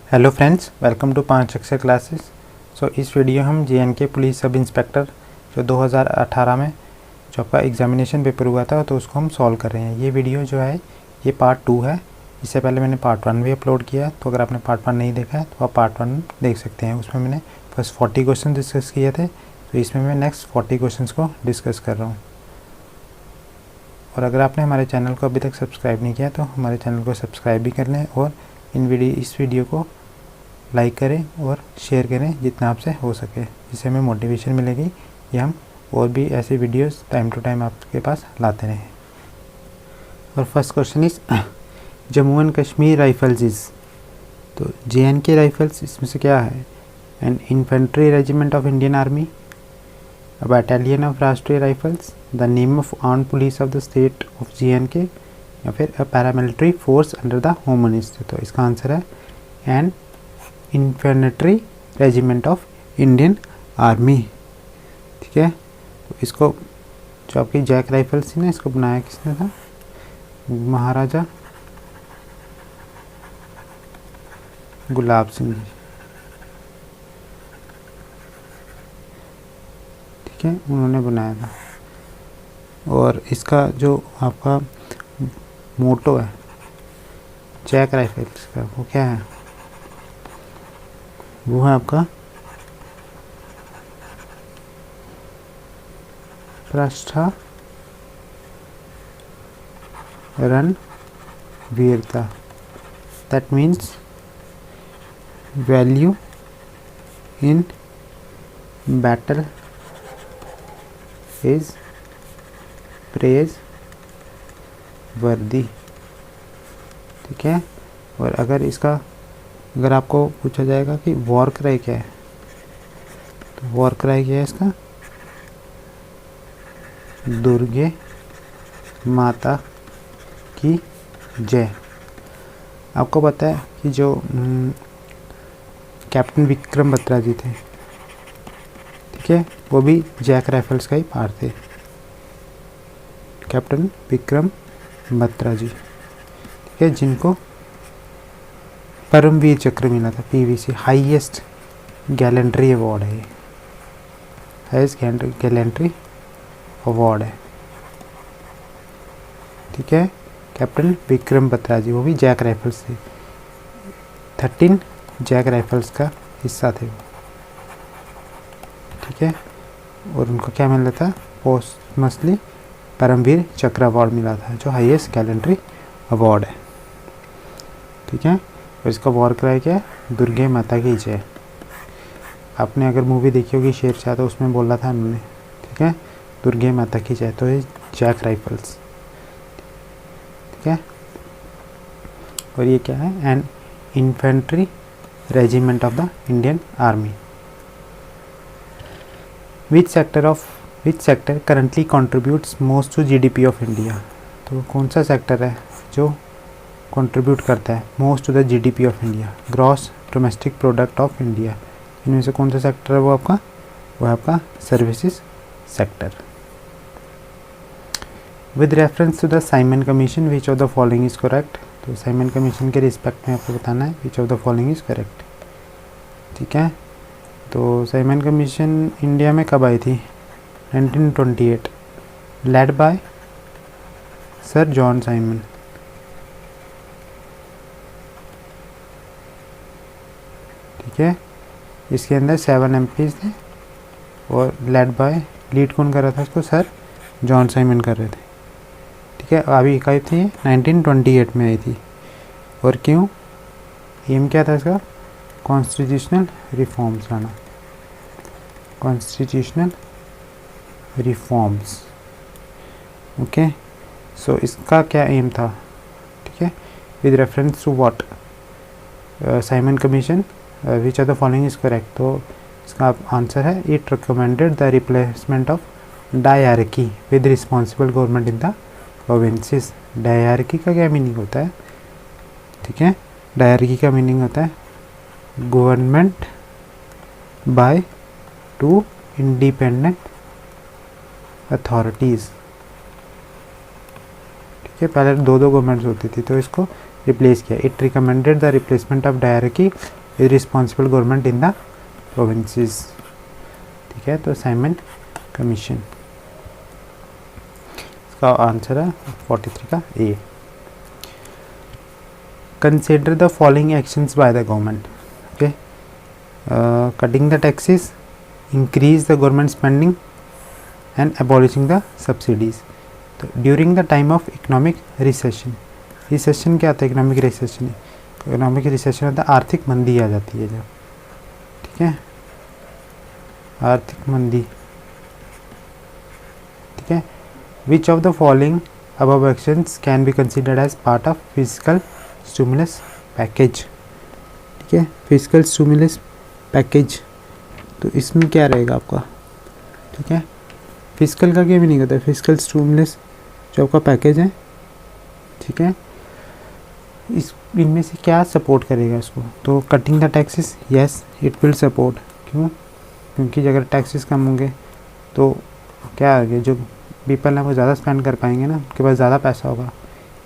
Hello friends, welcome to 5 अक्षर classes. इस video हम JNK पुलिस सब इंस्पेक्टर जो 2018 में जो आपका एग्जामिनेशन पेपर हुआ था तो उसको हम सॉल्व कर रहे हैं। ये वीडियो जो है ये पार्ट 2 है। इससे पहले मैंने पार्ट 1 भी अपलोड किया, तो अगर आपने पार्ट 1 नहीं देखा है तो आप पार्ट 1 देख सकते हैं। उसमें मैंने फर्स्ट 40 क्वेश्चन डिस्कस किए थे, तो इसमें मैं नेक्स्ट 40 क्वेश्चन को डिस्कस कर रहा हूँ। और अगर आपने हमारे चैनल को अभी तक सब्सक्राइब नहीं किया तो हमारे चैनल को सब्सक्राइब भी कर लें और इस वीडियो को लाइक करें और शेयर करें जितना आपसे हो सके, जिससे हमें मोटिवेशन मिलेगी कि हम और भी ऐसे वीडियोस टाइम टू टाइम आपके पास लाते रहें। और first question is Jammu and Kashmir rifles is, तो JNK राइफल्स इसमें से क्या है? An infantry regiment of Indian army, a battalion of Rashtriya rifles, the name of armed police of the state of JNK, या फिर a paramilitary force under the home ministry. तो इसका answer है an infantry regiment of Indian army. ठीक है, तो इसको जो आपकी जैक राइफल्स थी ना, इसको बनाया किसने था? महाराजा गुलाब सिंह जी। ठीक है, उन्होंने बनाया था। और इसका जो आपका मोटो है जैक राइफल्स का, वो क्या है? वो है आपका पृष्ठा रन वीरता। That means value in battle is praise वर्दी। ठीक है, और अगर आपको पूछा जाएगा कि वॉर क्राई क्या है, तो वॉर क्राई क्या है इसका? दुर्गे माता की जय। आपको पता है कि जो कैप्टन विक्रम बत्रा जी थे, ठीक है, वो भी जैक राइफल्स का ही पार्ट थे। कैप्टन विक्रम बत्रा जी, ठीक है, जिनको परमवीर चक्र मिला था, PVC हाईएस्ट गैलेंट्री अवार्ड है, हाईएस्ट गैलेंट्री अवार्ड है। ठीक है, कैप्टन विक्रम बत्रा जी, वो भी जैक राइफल्स थे। 13 जैक राइफल्स का हिस्सा थे वो। ठीक है, और उनको क्या मिला था? पोस्टमसली परमवीर चक्र अवार्ड मिला था, जो हाईएस्ट गैलेंट्री अवार्ड है। ठीक है, और इसका वॉर क्राई क्या है? दुर्गे माता की जय। आपने अगर मूवी देखी होगी शेरशाह, तो उसमें बोला था उन्होंने, ठीक है, दुर्गे माता की जय। तो ये जैक राइफल्स। ठीक है, और ये क्या है? An infantry regiment of the Indian army. Which sector currently contributes most to GDP of India. तो कौन सा सेक्टर है जो कंट्रीब्यूट करता है most to the GDP of India, gross domestic product of India? इनमें से कौन सा सेक्टर है? वो है आपका services sector. With reference to the Simon Commission which of the following is correct. तो साइमन कमीशन के रिस्पेक्ट में आपको बताना है which of the following is correct. ठीक है, तो साइमन कमीशन इंडिया में कब आई थी? 1928, led by sir John Simon. ठीक है, इसके अंदर 7 MPs थे और लीड कौन कर रहा था इसको? सर जॉन साइमन कर रहे थे। ठीक है, अभी कब थी? 1928 में आई थी। और क्यों? एम क्या था इसका? कॉन्स्टिट्यूशनल रिफॉर्म्स लाना, कॉन्स्टिट्यूशनल रिफॉर्म्स। ओके, सो इसका क्या एम था? ठीक है, with reference to what Simon Commission which of the following is correct. तो इसका आंसर है it recommended the replacement of dyarchy with responsible government in the provinces. Dyarchy का क्या मीनिंग होता है? ठीक है, डायरकी का मीनिंग होता है गवर्नमेंट बाय 2 इंडिपेंडेंट अथॉरिटीज़। ठीक है, पहले 2 गवर्नमेंट्स होती थी, तो इसको रिप्लेस किया। It recommended the replacement of dyarchy with responsible government in the provinces. ठीक है, तो साइमन कमीशन, इसका आंसर है 43 का A. Consider the following actions by the government. Okay, cutting the taxes, increase the government spending and abolishing the subsidies. तो during the time of economic recession, recession क्या होता है? इकोनॉमिक रिसेशन, इकोनॉमिक रिसेशन होता है आर्थिक मंदी आ जाती है जब, ठीक है, आर्थिक मंदी, ठीक है। Which of the following above actions can be considered as part of physical stimulus package. ठीक है, फिजिकल स्टिमुलस पैकेज, तो इसमें क्या रहेगा आपका? ठीक है, फिजिकल का क्या मीनिंग होता है? फिजिकल स्टिमुलस जो आपका पैकेज है, ठीक है, इस इनमें से क्या सपोर्ट करेगा इसको? तो cutting the taxes, yes it will support. क्यों? क्योंकि अगर टैक्सेस कम होंगे तो क्या आगे जो पीपल है वो ज़्यादा स्पेंड कर पाएंगे ना, उनके पास ज़्यादा पैसा होगा।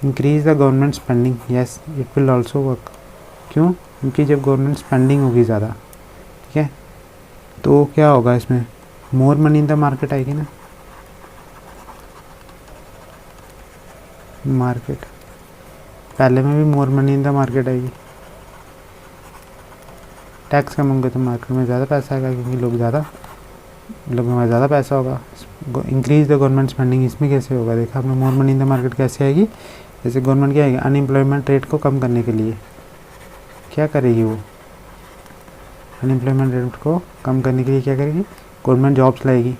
Increase the government spending, yes it will also work. क्यों? क्योंकि जब गवर्नमेंट स्पेंडिंग होगी ज़्यादा, ठीक है, तो क्या होगा इसमें? More money in the market आएगी ना, मार्केट पहले में भी more money in the market आएगी। टैक्स कम होंगे तो मार्केट में ज़्यादा पैसा आएगा, क्योंकि लोगों में ज़्यादा पैसा होगा। इंक्रीज द गवर्नमेंट स्पेंडिंग, इसमें कैसे होगा? देखा आपने, more money in the market कैसे आएगी? जैसे गवर्नमेंट क्या आएगी, अनएम्प्लॉयमेंट रेट को कम करने के लिए क्या करेगी? वो अनएम्प्लॉयमेंट रेट को कम करने के लिए क्या करेगी? गवर्नमेंट जॉब्स लाएगी।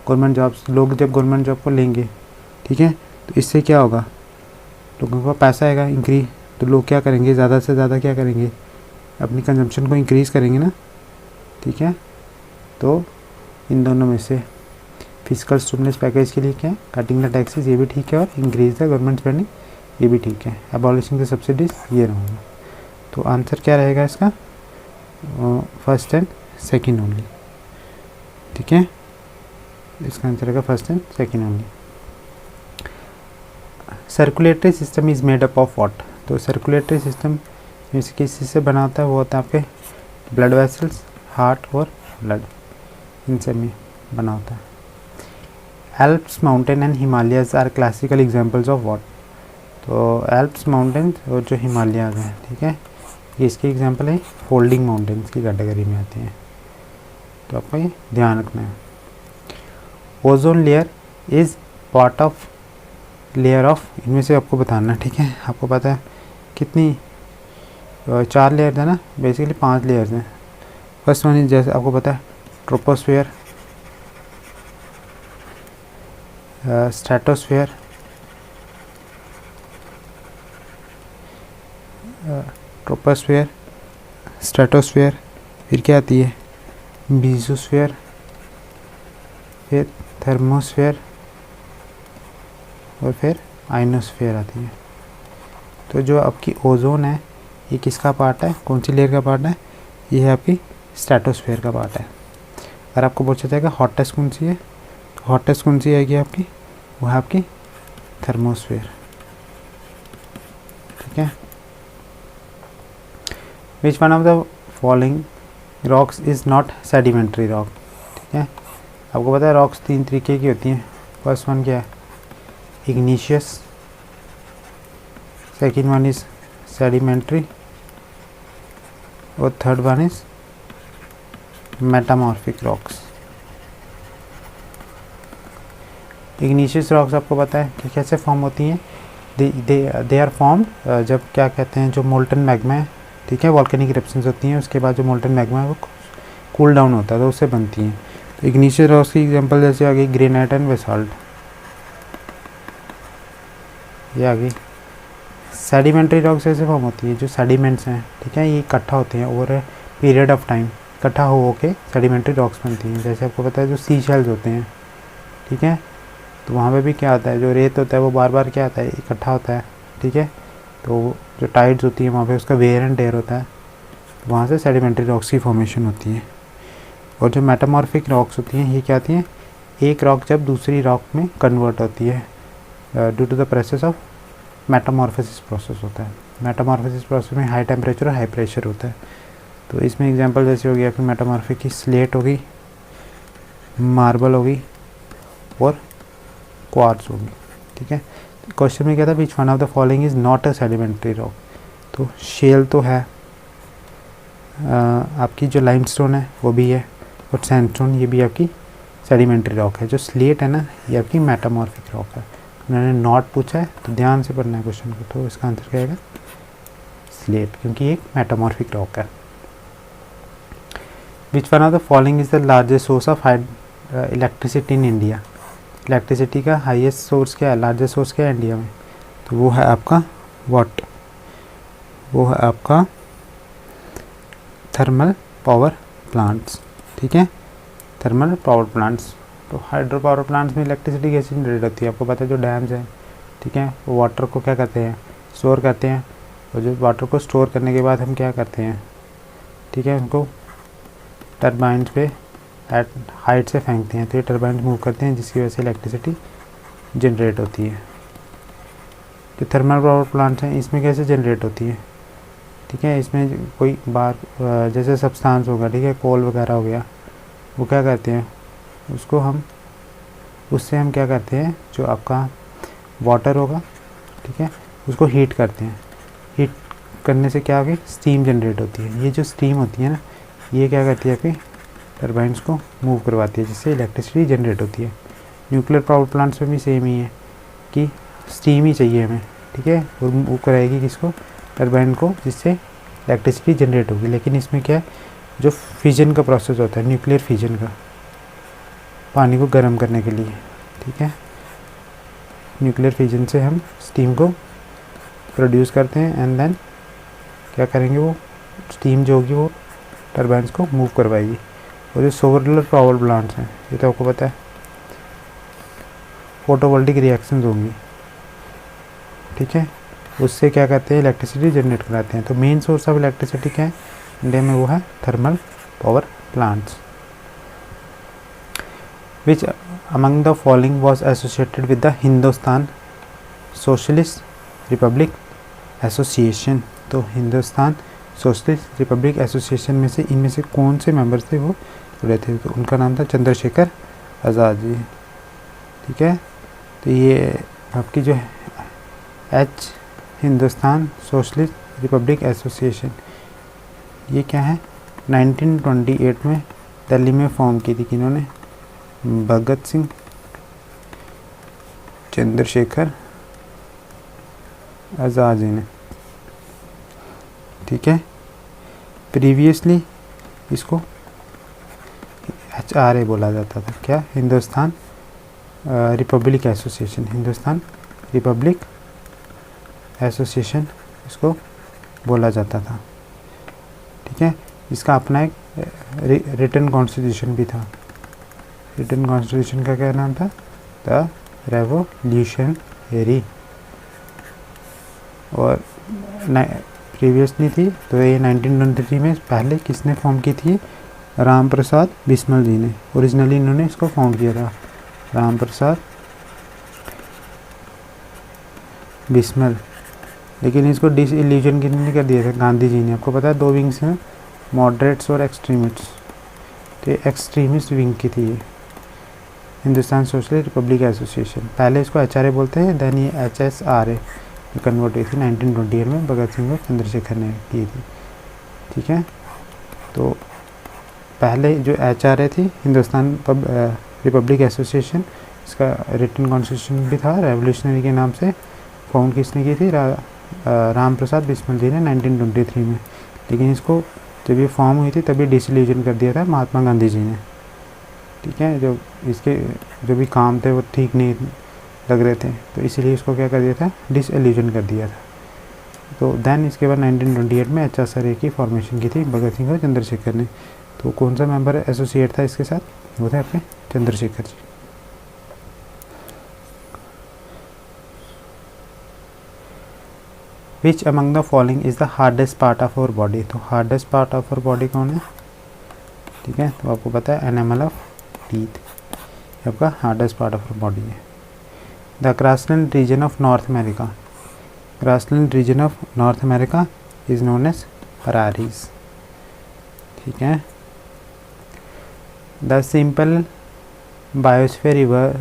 गवर्नमेंट जॉब्स, लोग जब गवर्नमेंट जॉब को लेंगे, ठीक है, तो इससे क्या होगा? लोगों को पैसा आएगा इंक्रीज, तो लोग क्या करेंगे? ज़्यादा से ज़्यादा क्या करेंगे? अपनी कंजम्पशन को इंक्रीज़ करेंगे ना, ठीक है। तो इन दोनों में से फिजिकल स्टिमुलस पैकेज के लिए क्या है? कटिंग द टैक्सेस, ये भी ठीक है, और इंक्रीज द गवर्नमेंट स्पेंडिंग, ये भी ठीक है। एबॉलिशिंग द सब्सिडीज, ये रहेगा। तो आंसर क्या रहेगा इसका? फर्स्ट एंड सेकंड ओनली, ठीक है, इसका आंसर रहेगा first and second only. Circulatory system is made up of what? तो सर्कुलेटरी सिस्टम जैसे किस चीज़ से बना होता है? वो होता है आपके ब्लड वेसल्स, हार्ट और ब्लड, इनसे में बना होता है। Alps mountain and Himalayas are classical examples of what? तो एल्प्स माउंटेन्स और जो हिमालयाज हैं, ठीक है, ये इसके एग्जांपल है, फोल्डिंग माउंटेन्स की कैटेगरी में आते हैं, तो आपको ये ध्यान रखना है। Ozone layer is part of layer of, इनमें से आपको बताना है, ठीक है। आपको पता है कितनी 4 लेयर्स है ना, बेसिकली 5 लेयर्स हैं। फर्स्ट वन इज, जैसे आपको पता है, ट्रोपोस्फेयर, स्ट्रेटोस्फेयर, ट्रोपोस्फेयर, स्ट्रेटोस्फेयर, फिर क्या आती है? मेसोस्फेयर, फिर थर्मोस्फेयर, और फिर आइनोस्फेयर आती है। तो जो आपकी ओजोन है, ये किसका पार्ट है? कौन सी लेयर का पार्ट है? ये है आपकी स्ट्रेटोस्फेयर का पार्ट है। अगर आपको पूछा जाएगा हॉटेस्ट कौन सी है, तो हॉटेस्ट कौन सी आएगी आपकी? वो है आपकी थर्मोस्फेयर, ठीक है। Which one of the following rocks is not sedimentary rock? ठीक है, आपको पता है रॉक्स 3 तरीके की होती हैं। फर्स्ट वन क्या है? Igneous, second one is sedimentary, और third one is metamorphic rocks. Igneous rocks आपको पता है कि कैसे फॉर्म होती हैं? दे आर फॉर्म जब क्या कहते हैं, जो मोल्टन मैग्मा है, ठीक है, वॉल्केनिक इरप्शंस होती हैं, उसके बाद जो मोल्टन मैग्मा है वो कूल डाउन होता है, तो उससे बनती हैं। तो इग्निशियस रॉक्स की एग्जांपल जैसे आ गई ग्रेनाइट एंड बेसाल्ट, ये आ गई। सेडिमेंट्री रॉक्स ऐसे फॉर्म होती है, जो सेडिमेंट्स हैं, ठीक है, ये इकट्ठा होते हैं ओवर पीरियड ऑफ टाइम, इकट्ठा हो के सेडिमेंट्री रॉक्स बनती हैं। जैसे आपको पता है जो सी शेल्स होते हैं, ठीक है, तो वहाँ पे भी क्या होता है, जो रेत होता है वो बार बार क्या होता है, इकट्ठा होता है, ठीक है, तो जो टाइड्स होती है वहाँ पे उसका वेयर एंड टेयर होता है, तो वहाँ से सेडिमेंट्री रॉक्स की फॉर्मेशन होती है। और जो मेटामॉर्फिक रॉक्स होती हैं, ये क्या होती हैं? एक रॉक जब दूसरी रॉक में कन्वर्ट होती है due to the process of metamorphosis process होता है। मेटामॉर्फोसिस प्रोसेस में हाई टेम्परेचर और हाई प्रेशर होता है। तो इसमें एग्जांपल जैसे हो गया आपकी मेटामॉर्फिक की स्लेट होगी, मार्बल होगी और क्वार्ट्ज होगी। ठीक है, क्वेश्चन में क्या था, which one of the following is not a sedimentary rock. तो शेल तो है, आपकी जो लाइमस्टोन है वो भी है, और सैंडस्टोन ये भी आपकी सेडिमेंट्री रॉक है। जो स्लेट है ना ये आपकी मेटामॉर्फिक रॉक है। उन्होंने नॉट पूछा है तो ध्यान से पढ़ना है क्वेश्चन को, तो इसका आंसर क्या आएगा, स्लेट, क्योंकि एक मेटामॉर्फिक रॉक है। Which one of the following is the largest source of electricity in India. Electricity का हाईएस्ट सोर्स क्या है, लार्जेस्ट सोर्स क्या है इंडिया में, तो वो है आपका व्हाट, वो है आपका थर्मल पावर प्लांट्स। ठीक है, थर्मल पावर प्लांट्स। तो हाइड्रो पावर प्लांट्स में इलेक्ट्रिसिटी कैसे जनरेट होती है, आपको पता है, जो डैम्स हैं, ठीक है, वो वाटर को क्या करते हैं, स्टोर करते हैं, और जो वाटर को स्टोर करने के बाद हम क्या करते हैं, ठीक है, उनको टरबाइंस पे एट हाइट से फेंकते हैं, तो ये टरबाइंस मूव करते हैं जिसकी वजह से इलेक्ट्रिसिटी जनरेट होती है। जो थर्मल पावर प्लांट्स हैं इसमें कैसे जनरेट होती है, ठीक है, इसमें कोई बार जैसे सब्सटेंस होगा, ठीक है, कोल वगैरह हो गया, वो क्या करते हैं, उसको हम उससे हम क्या करते हैं, जो आपका वाटर होगा, ठीक है, उसको हीट करते हैं। हीट करने से क्या होगी, स्टीम जनरेट होती है। ये जो स्टीम होती है ना, ये क्या करती है, आपकी टरबाइंस को मूव करवाती है, जिससे इलेक्ट्रिसिटी जनरेट होती है। न्यूक्लियर पावर प्लांट्स में भी सेम ही है कि स्टीम ही चाहिए हमें, ठीक है, और मूव कराएगी किसको, टरबाइन को, जिससे इलेक्ट्रिसिटी जनरेट होगी। लेकिन इसमें क्या है, जो फिजन का प्रोसेस होता है, न्यूक्लियर फिजन का, पानी को गर्म करने के लिए, ठीक है, न्यूक्लियर फिजन से हम स्टीम को प्रोड्यूस करते हैं, एंड देन क्या करेंगे, वो स्टीम जो होगी वो टरबाइंस को मूव करवाएगी। और जो सोलर पावर प्लांट्स हैं, ये तो आपको पता है, फोटोवोल्टिक रिएक्शंस होंगी, ठीक है, उससे क्या करते हैं, इलेक्ट्रिसिटी जनरेट कराते हैं। तो मेन सोर्स ऑफ इलेक्ट्रिसिटी क्या है इंडिया में, वो है thermal power plants. Which among the following was associated with the Hindustan socialist Republic association. तो हिंदुस्तान सोशलिस्ट रिपब्लिक एसोसिएशन में से इनमें से कौन से मेंबर्स थे वो जुड़े थे, तो उनका नाम था चंद्रशेखर आज़ाद जी। ठीक है, तो ये आपकी जो है H Hindustan socialist Republic association, ये क्या है, 1928 में दिल्ली में फॉर्म की थी किन्होंने, भगत सिंह, चंद्रशेखर आज़ाद जी ने। ठीक है, प्रीवियसली इसको HRA बोला जाता था, क्या, Hindustan Republic association, Hindustan Republic association इसको बोला जाता था। ठीक है, इसका अपना एक रिटन कॉन्स्टिट्यूशन भी था। रिटन कॉन्स्टिट्यूशन का क्या नाम था, द रेवोल्यूशनरी, और प्रीवियसली थी, तो ये 1923 में पहले किसने फॉर्म की थी, राम प्रसाद बिस्मिल जी ने। ओरिजिनली इन्होंने इसको फॉर्म किया था, राम प्रसाद बिस्मिल, लेकिन इसको डिसइल्यूजन किसने कर दिया था, गांधी जी ने। आपको पता है दो विंग्स हैं, मॉडरेट्स और एक्सट्रीमिस्ट्स, तो ये एक्सट्रीमिस्ट विंग की थी ये, हिंदुस्तान सोशलिस्ट रिपब्लिक एसोसिएशन। पहले इसको HRA बोलते हैं, देन ये HSRA कन्वर्ट हुई थी 1928 में, भगत सिंह और चंद्रशेखर ने की थी। ठीक है, तो पहले जो HRA थी, हिंदुस्तान रिपब्लिक एसोसिएशन, इसका रिटन कॉन्स्टिट्यूशन भी था, रेवोल्यूशनरी के नाम से फाउंड किसने की थी, राम प्रसाद बिस्मिल जी ने 1923 में। लेकिन इसको जब ये फॉर्म हुई थी तभी डिसइल्यूजन कर दिया था महात्मा गांधी जी ने। ठीक है, जो इसके जो भी काम थे वो ठीक नहीं लग रहे थे, तो इसीलिए इसको क्या कर दिया था, डिसइल्यूजन कर दिया था। तो देन इसके बाद 1928 में HSRA की फॉर्मेशन की थी भगत सिंह और चंद्रशेखर ने। तो कौन सा मेंबर एसोसिएट था इसके साथ, वो थे आपके Chandrashekhar ji. Which among the following is the hardest part of our body. तो hardest part of our body कौन है, ठीक है, तो आपको पता है एनिमल ऑफ टीथ, आपका hardest part of our body है। The grassland region of North America. Grassland region of North America is known as prairies. ठीक है। The simple biosphere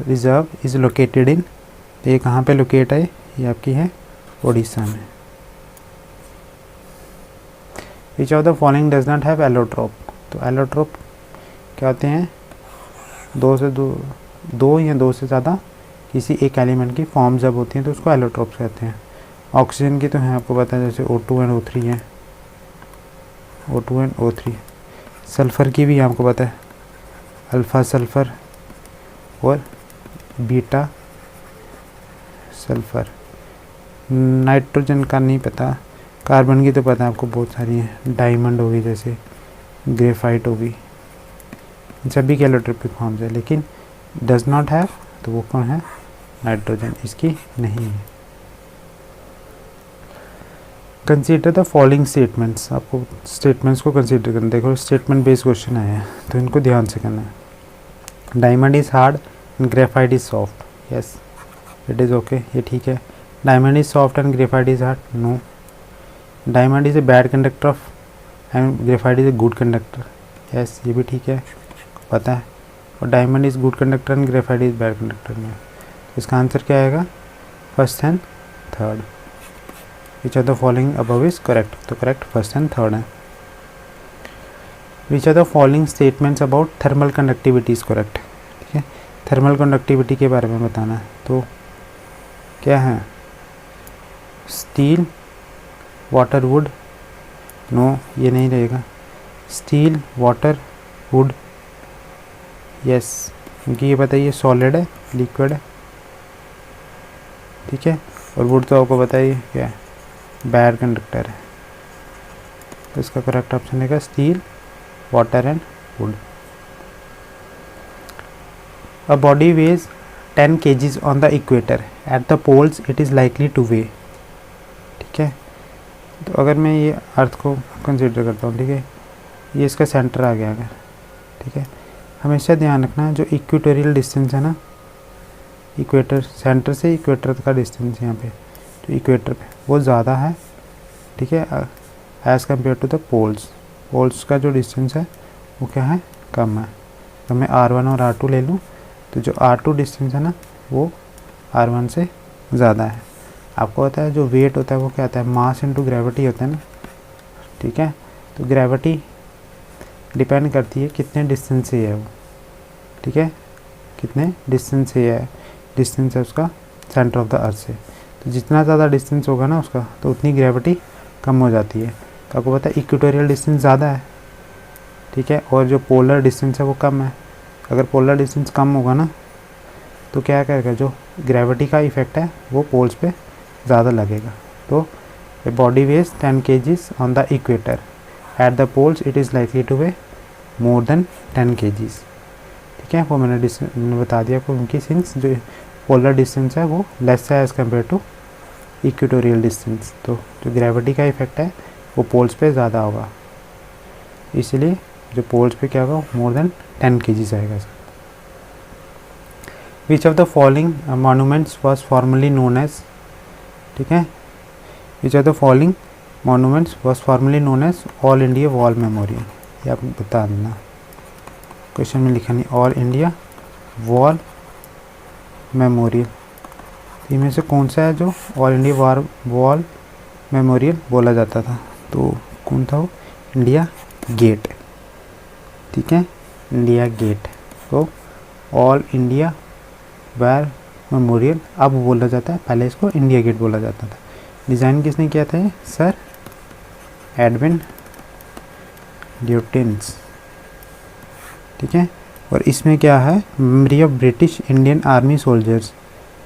reserve is located in, ये कहाँ पे लोकेट है? ये आपकी है उड़ीसा में। विच of the following does not have allotrope, तो एलोट्रोप क्या होते हैं? दो या दो से ज़्यादा किसी एक एलिमेंट की फॉर्म जब होती हैं तो उसको एलोट्रोप्स कहते हैं। ऑक्सीजन की तो है आपको पता है, जैसे O2 एंड O3 है, O2 एंड O3। सल्फ़र की भी आपको पता है, अल्फ़ा सल्फ़र और बीटा सल्फ़र। नाइट्रोजन का नहीं पता, कार्बन की तो पता है आपको, बहुत सारी हैं, डायमंड होगी, जैसे ग्रेफाइट होगी, सभी के एलोट्रोपिक फॉर्म्स है। लेकिन डज नॉट हैव, तो वो कौन है? नाइट्रोजन, इसकी नहीं है। कंसीडर द फॉलोइंग स्टेटमेंट्स, आपको स्टेटमेंट्स को कंसीडर करना। देखो स्टेटमेंट बेस्ड क्वेश्चन आया है तो इनको ध्यान से करना है। Diamond is hard and graphite is soft, yes it is okay, ये ठीक है। Diamond is soft and graphite is hard, no. Diamond is a bad conductor of and graphite is a good conductor, yes ये भी ठीक है, पता है। और diamond is good conductor and graphite is bad conductor में, इसका आंसर क्या आएगा? First and third. Which of the following above is correct, तो करेक्ट फर्स्ट एंड थर्ड है। Which of the following statements about thermal conductivity is correct, ठीक है। Thermal conductivity के बारे में बताना है, तो क्या है? स्टील, वाटर, वुड, नो ये नहीं रहेगा। स्टील, वाटर, वुड, यस क्योंकि ये बताइए सॉलिड है, लिक्विड है, ठीक है। और वुड तो आपको बताइए क्या है? बैड कंडक्टर है, तो इसका करेक्ट ऑप्शन है steel, water and wood. A body weighs 10 kgs on the equator, at the poles it is likely to weigh, ठीक है। तो अगर मैं ये अर्थ को कंसिडर करता हूँ, ठीक है, ये इसका सेंटर आ गया अगर, ठीक है। हमेशा ध्यान रखना जो इक्वेटोरियल डिस्टेंस है ना, इक्वेटर सेंटर से इक्वेटर का डिस्टेंस यहाँ पे, तो इक्वेटर पे वो ज़्यादा है, ठीक है, as compare to the poles. Poles का जो डिस्टेंस है वो क्या है? कम है। तो मैं R1 और R2 ले लूँ, तो जो R2 डिस्टेंस है ना वो R1 से ज़्यादा है। आपको पता है जो वेट होता है वो क्या होता है? मास इनटू ग्रेविटी होता है ना, ठीक है। तो ग्रेविटी डिपेंड करती है कितने डिस्टेंस से है वो, ठीक है, कितने डिस्टेंस से है, डिस्टेंस है उसका सेंटर ऑफ द अर्थ से। तो जितना ज़्यादा डिस्टेंस होगा ना उसका, तो उतनी ग्रेविटी कम हो जाती है। तो आपको पता है इक्वेटोरियल डिस्टेंस ज़्यादा है, ठीक है, और जो पोलर डिस्टेंस है वो कम है। अगर पोलर डिस्टेंस कम होगा ना तो क्या करेगा? जो ग्रेविटी का इफेक्ट है वो पोल्स पे ज़्यादा लगेगा। तो a body weighs 10 kgs on the equator, at the poles it is likely to weigh more than 10 kgs, ठीक है। वो मैंने बता दिया आपको, क्योंकि सिंस जो पोलर डिस्टेंस है वो लेस है as compare to equatorial distance, तो जो ग्रेविटी का इफेक्ट है वो पोल्स पे ज़्यादा होगा, इसलिए जो पोल्स पे क्या होगा? मोर देन 10 kgs आएगा। Which of the following monuments was formerly known as, ठीक है, which of the following monuments was formerly known as all India war memorial, ये आप बता देना, क्वेश्चन में लिखा नहीं। ऑल इंडिया वॉर मेमोरियल, इनमें से कौन सा है जो ऑल इंडिया वॉर मेमोरियल बोला जाता था? तो कौन था वो? इंडिया गेट, ठीक है, इंडिया गेट। तो ऑल इंडिया वॉर मेमोरियल अब बोला जाता है, पहले इसको इंडिया गेट बोला जाता था। डिज़ाइन किसने किया था? सर एडविन ल्यूटिन्स, ठीक है। और इसमें क्या है? Memory of British Indian army soldiers,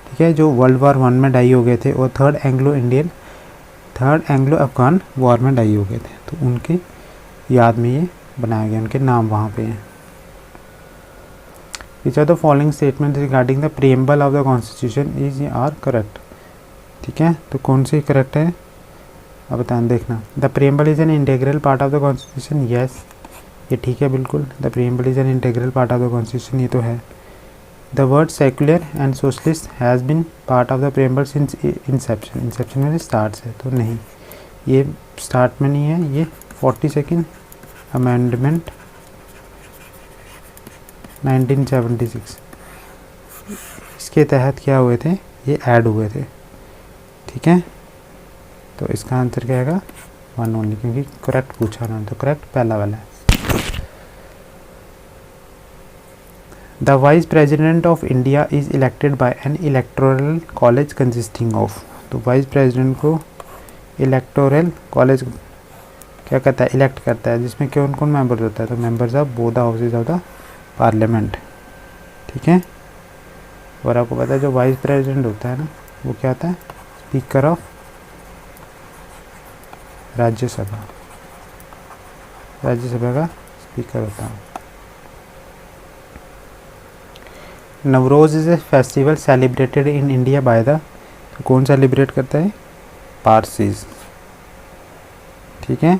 ठीक है, जो वर्ल्ड वॉर 1 में डाई हो गए थे और थर्ड एंग्लो अफगान वॉर में डाई हो गए थे, तो उनकी याद में ये बनाया गया, उनके नाम वहाँ पे हैं। Which are the following statement regarding the preamble of the constitution is are correct, ठीक है। तो कौन सी करेक्ट है अब बताएं, देखना। The preamble is an integral part of the constitution, yes ये ठीक है बिल्कुल। The preamble is an integral part of the constitution, ये तो है। The word secular and socialist has been part of the preamble since Inception. Inception में start है, तो नहीं, ये स्टार्ट में नहीं है, ये 42nd अमेंडमेंट 1976 इसके तहत क्या हुए थे, ये ऐड हुए थे। ठीक है, तो इसका आंसर क्या आएगा, 1 ओनली, क्योंकि करेक्ट पूछा ना, तो करेक्ट पहला वाला है। The vice president of India is elected by N electoral college consisting of. तो वाइस प्रेसिडेंट को इलेक्टोरल कॉलेज क्या करता है, इलेक्ट करता है, जिसमें कौन कौन मेंबर्स होता है, तो members of both the houses of the parliament. ठीक है, और आपको पता है जो वाइस प्रेसिडेंट होता है ना, वो क्या होता है, स्पीकर ऑफ राज्यसभा, राज्यसभा का स्पीकर होता है। Navroz is a festival celebrated in India by the, तो कौन सेलिब्रेट करता है, पारसीज। ठीक है,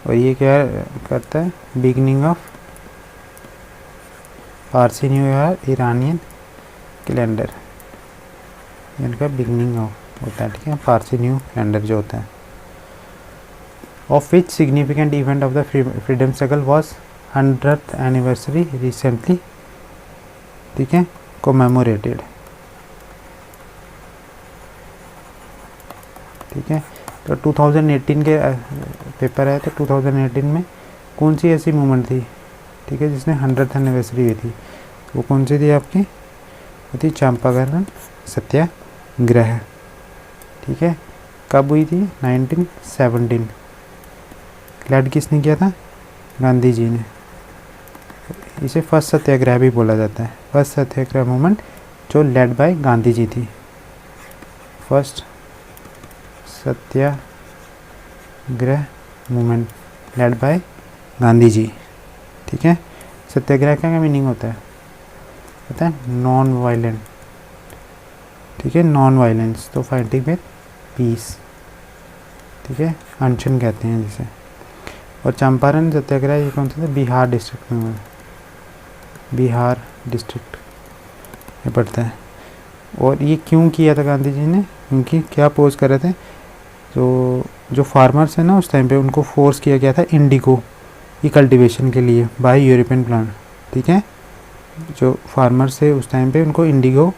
और ये क्या करता है, beginning of Parsi new year Iranian calendar, इनका बिगनिंग ऑफ होता है। ठीक है, पारसी न्यू कैलेंडर जो होता है। Of which significant event of the freedom struggle was 100th anniversary recently, ठीक है, कोमेमोरेटेड। ठीक है, तो 2018 के पेपर आए थे, 2018 में कौन सी ऐसी मूवमेंट थी, ठीक है, जिसने 100th एनिवर्सरी हुई थी, वो कौन सी थी आपकी, वो थी चंपारण सत्याग्रह। ठीक है, कब हुई थी, 1917। लैड किसने किया था, गांधी जी ने। इसे फर्स्ट सत्याग्रह भी बोला जाता है, फर्स्ट सत्याग्रह मूवमेंट जो लेड बाय गांधी जी थी, first Satyagraha movement led by Gandhi ji. ठीक है, सत्याग्रह का मीनिंग होता है, पता है, नॉन वायलेंट। ठीक है, नॉन वायलेंस, तो फाइटिंग विद पीस। ठीक है, अनशन कहते हैं जिसे। और चंपारण सत्याग्रह ये कौन सा था, बिहार डिस्ट्रिक्ट में हुआ, बिहार डिस्ट्रिक्ट ये पड़ता है। और ये क्यों किया था गांधी जी ने, क्योंकि क्या अपोज कर रहे थे, जो फार्मर्स हैं ना उस टाइम पे, उनको फोर्स किया गया था इंडिगो की कल्टीवेशन के लिए बाय यूरोपियन प्लांट। ठीक है, जो फार्मर्स थे उस टाइम पे, उनको इंडिगो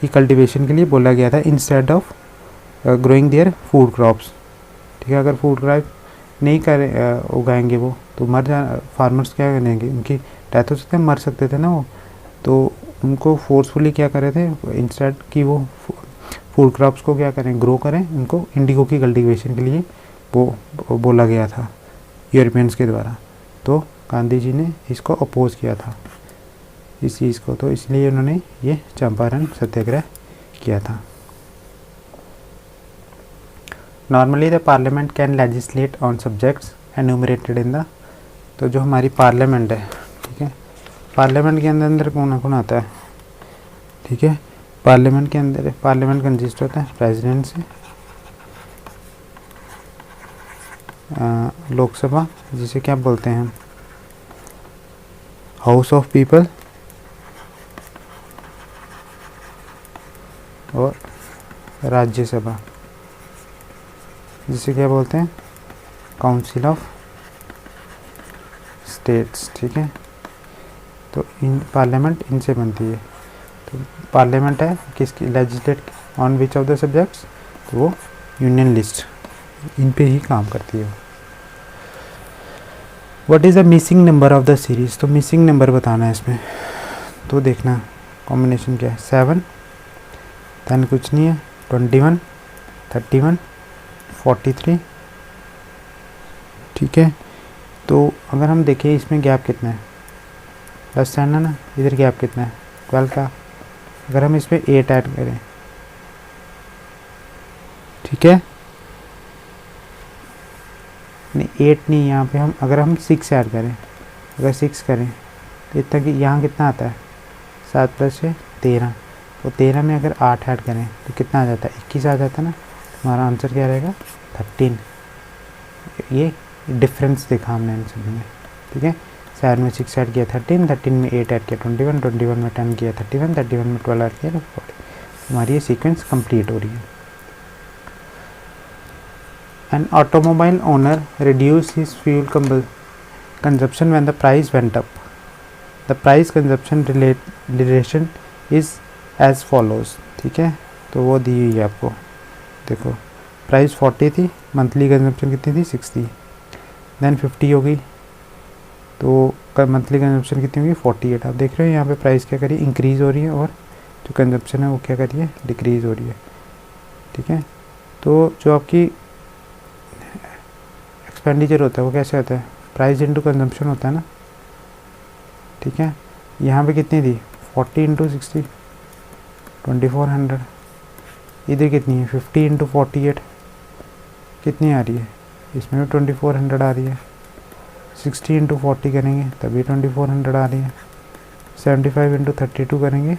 की कल्टीवेशन के लिए बोला गया था instead of growing their food crops. ठीक है, अगर फूड क्रॉप नहीं उगाएंगे वो तो फार्मर्स क्या करेंगे, उनकी डेथ हो सकते हैं, मर सकते थे ना वो, तो उनको फोर्सफुली क्या कर रहे थे, इंस्टेड कि वो फूड क्रॉप्स को क्या करें, ग्रो करें, उनको इंडिगो की कल्टीवेशन के लिए वो बोला गया था यूरोपियंस के द्वारा। तो गांधी जी ने इसको अपोज किया था, इस चीज़ को, तो इसलिए उन्होंने ये चंपारण सत्याग्रह किया था। Normally the parliament can legislate on subjects enumerated in the, तो जो हमारी पार्लियामेंट है, ठीक है, पार्लियामेंट के अंदर कौन कौन आता है। ठीक है, पार्लियामेंट के अंदर, पार्लियामेंट कंसिस्ट होता है प्रेसिडेंट से, लोकसभा जिसे क्या बोलते हैं हम, हाउस ऑफ पीपल, और राज्यसभा जिसे क्या बोलते हैं, काउंसिल ऑफ स्टेट्स। ठीक है, तो इन पार्लियामेंट इनसे बनती है। तो पार्लियामेंट है किसकी, legislate on which of the subjects, तो वो यूनियन लिस्ट, इन पे ही काम करती है। What is the missing number of the series, तो मिसिंग नंबर बताना है इसमें, तो देखना कॉम्बिनेशन क्या है, 7, देन कुछ नहीं है, 21, 31, 43। ठीक है, तो अगर हम देखें इसमें गैप कितना है, प्लस साइन है ना, इधर गैप कितना है, 12 का। अगर हम इसमें 8 ऐड करें, ठीक है, नहीं 8 नहीं, यहाँ पे हम अगर हम 6 ऐड करें, अगर 6 करें तो इतना कि यहाँ कितना आता है, 7 + 6 13, तो 13 में अगर 8 ऐड करें तो कितना आ जाता है, 21 आ जाता है ना। हमारा आंसर क्या रहेगा, 13। ये डिफरेंस देखा हमने इन सभी में। ठीक है, 7 में 6 ऐड किया 13, 13 में 8 ऐड किया 21, 21 में 10 किया 31, 31 में 12 ऐड किया 40। हमारी ये सीक्वेंस कंप्लीट हो रही है। An automobile owner reduced his fuel consumption when the price went up. The price consumption relation is as follows। ठीक है, तो वो दी हुई है आपको। देखो प्राइस 40 थी, मंथली कंजम्पशन कितनी थी 60, देन 50 हो गई, तो मंथली कंजम्पशन कितनी होगी 48। आप देख रहे हो यहाँ पे प्राइस क्या करिए इंक्रीज़ हो रही है और जो कंजम्पशन है वो क्या करिए डिक्रीज़ हो रही है। ठीक है, तो जो आपकी एक्सपेंडिचर होता है वो कैसे होता है, प्राइस इंटू कंजम्पशन होता है ना। ठीक है, यहाँ पे कितनी थी 40 इंटू 60 2400, इधर कितनी है 50 इंटू 48 कितनी आ रही है, इसमें भी 2400 आ रही है। 60 इंटू 40 करेंगे तभी 2400 आ रही है। 75 इंटू 32 करेंगे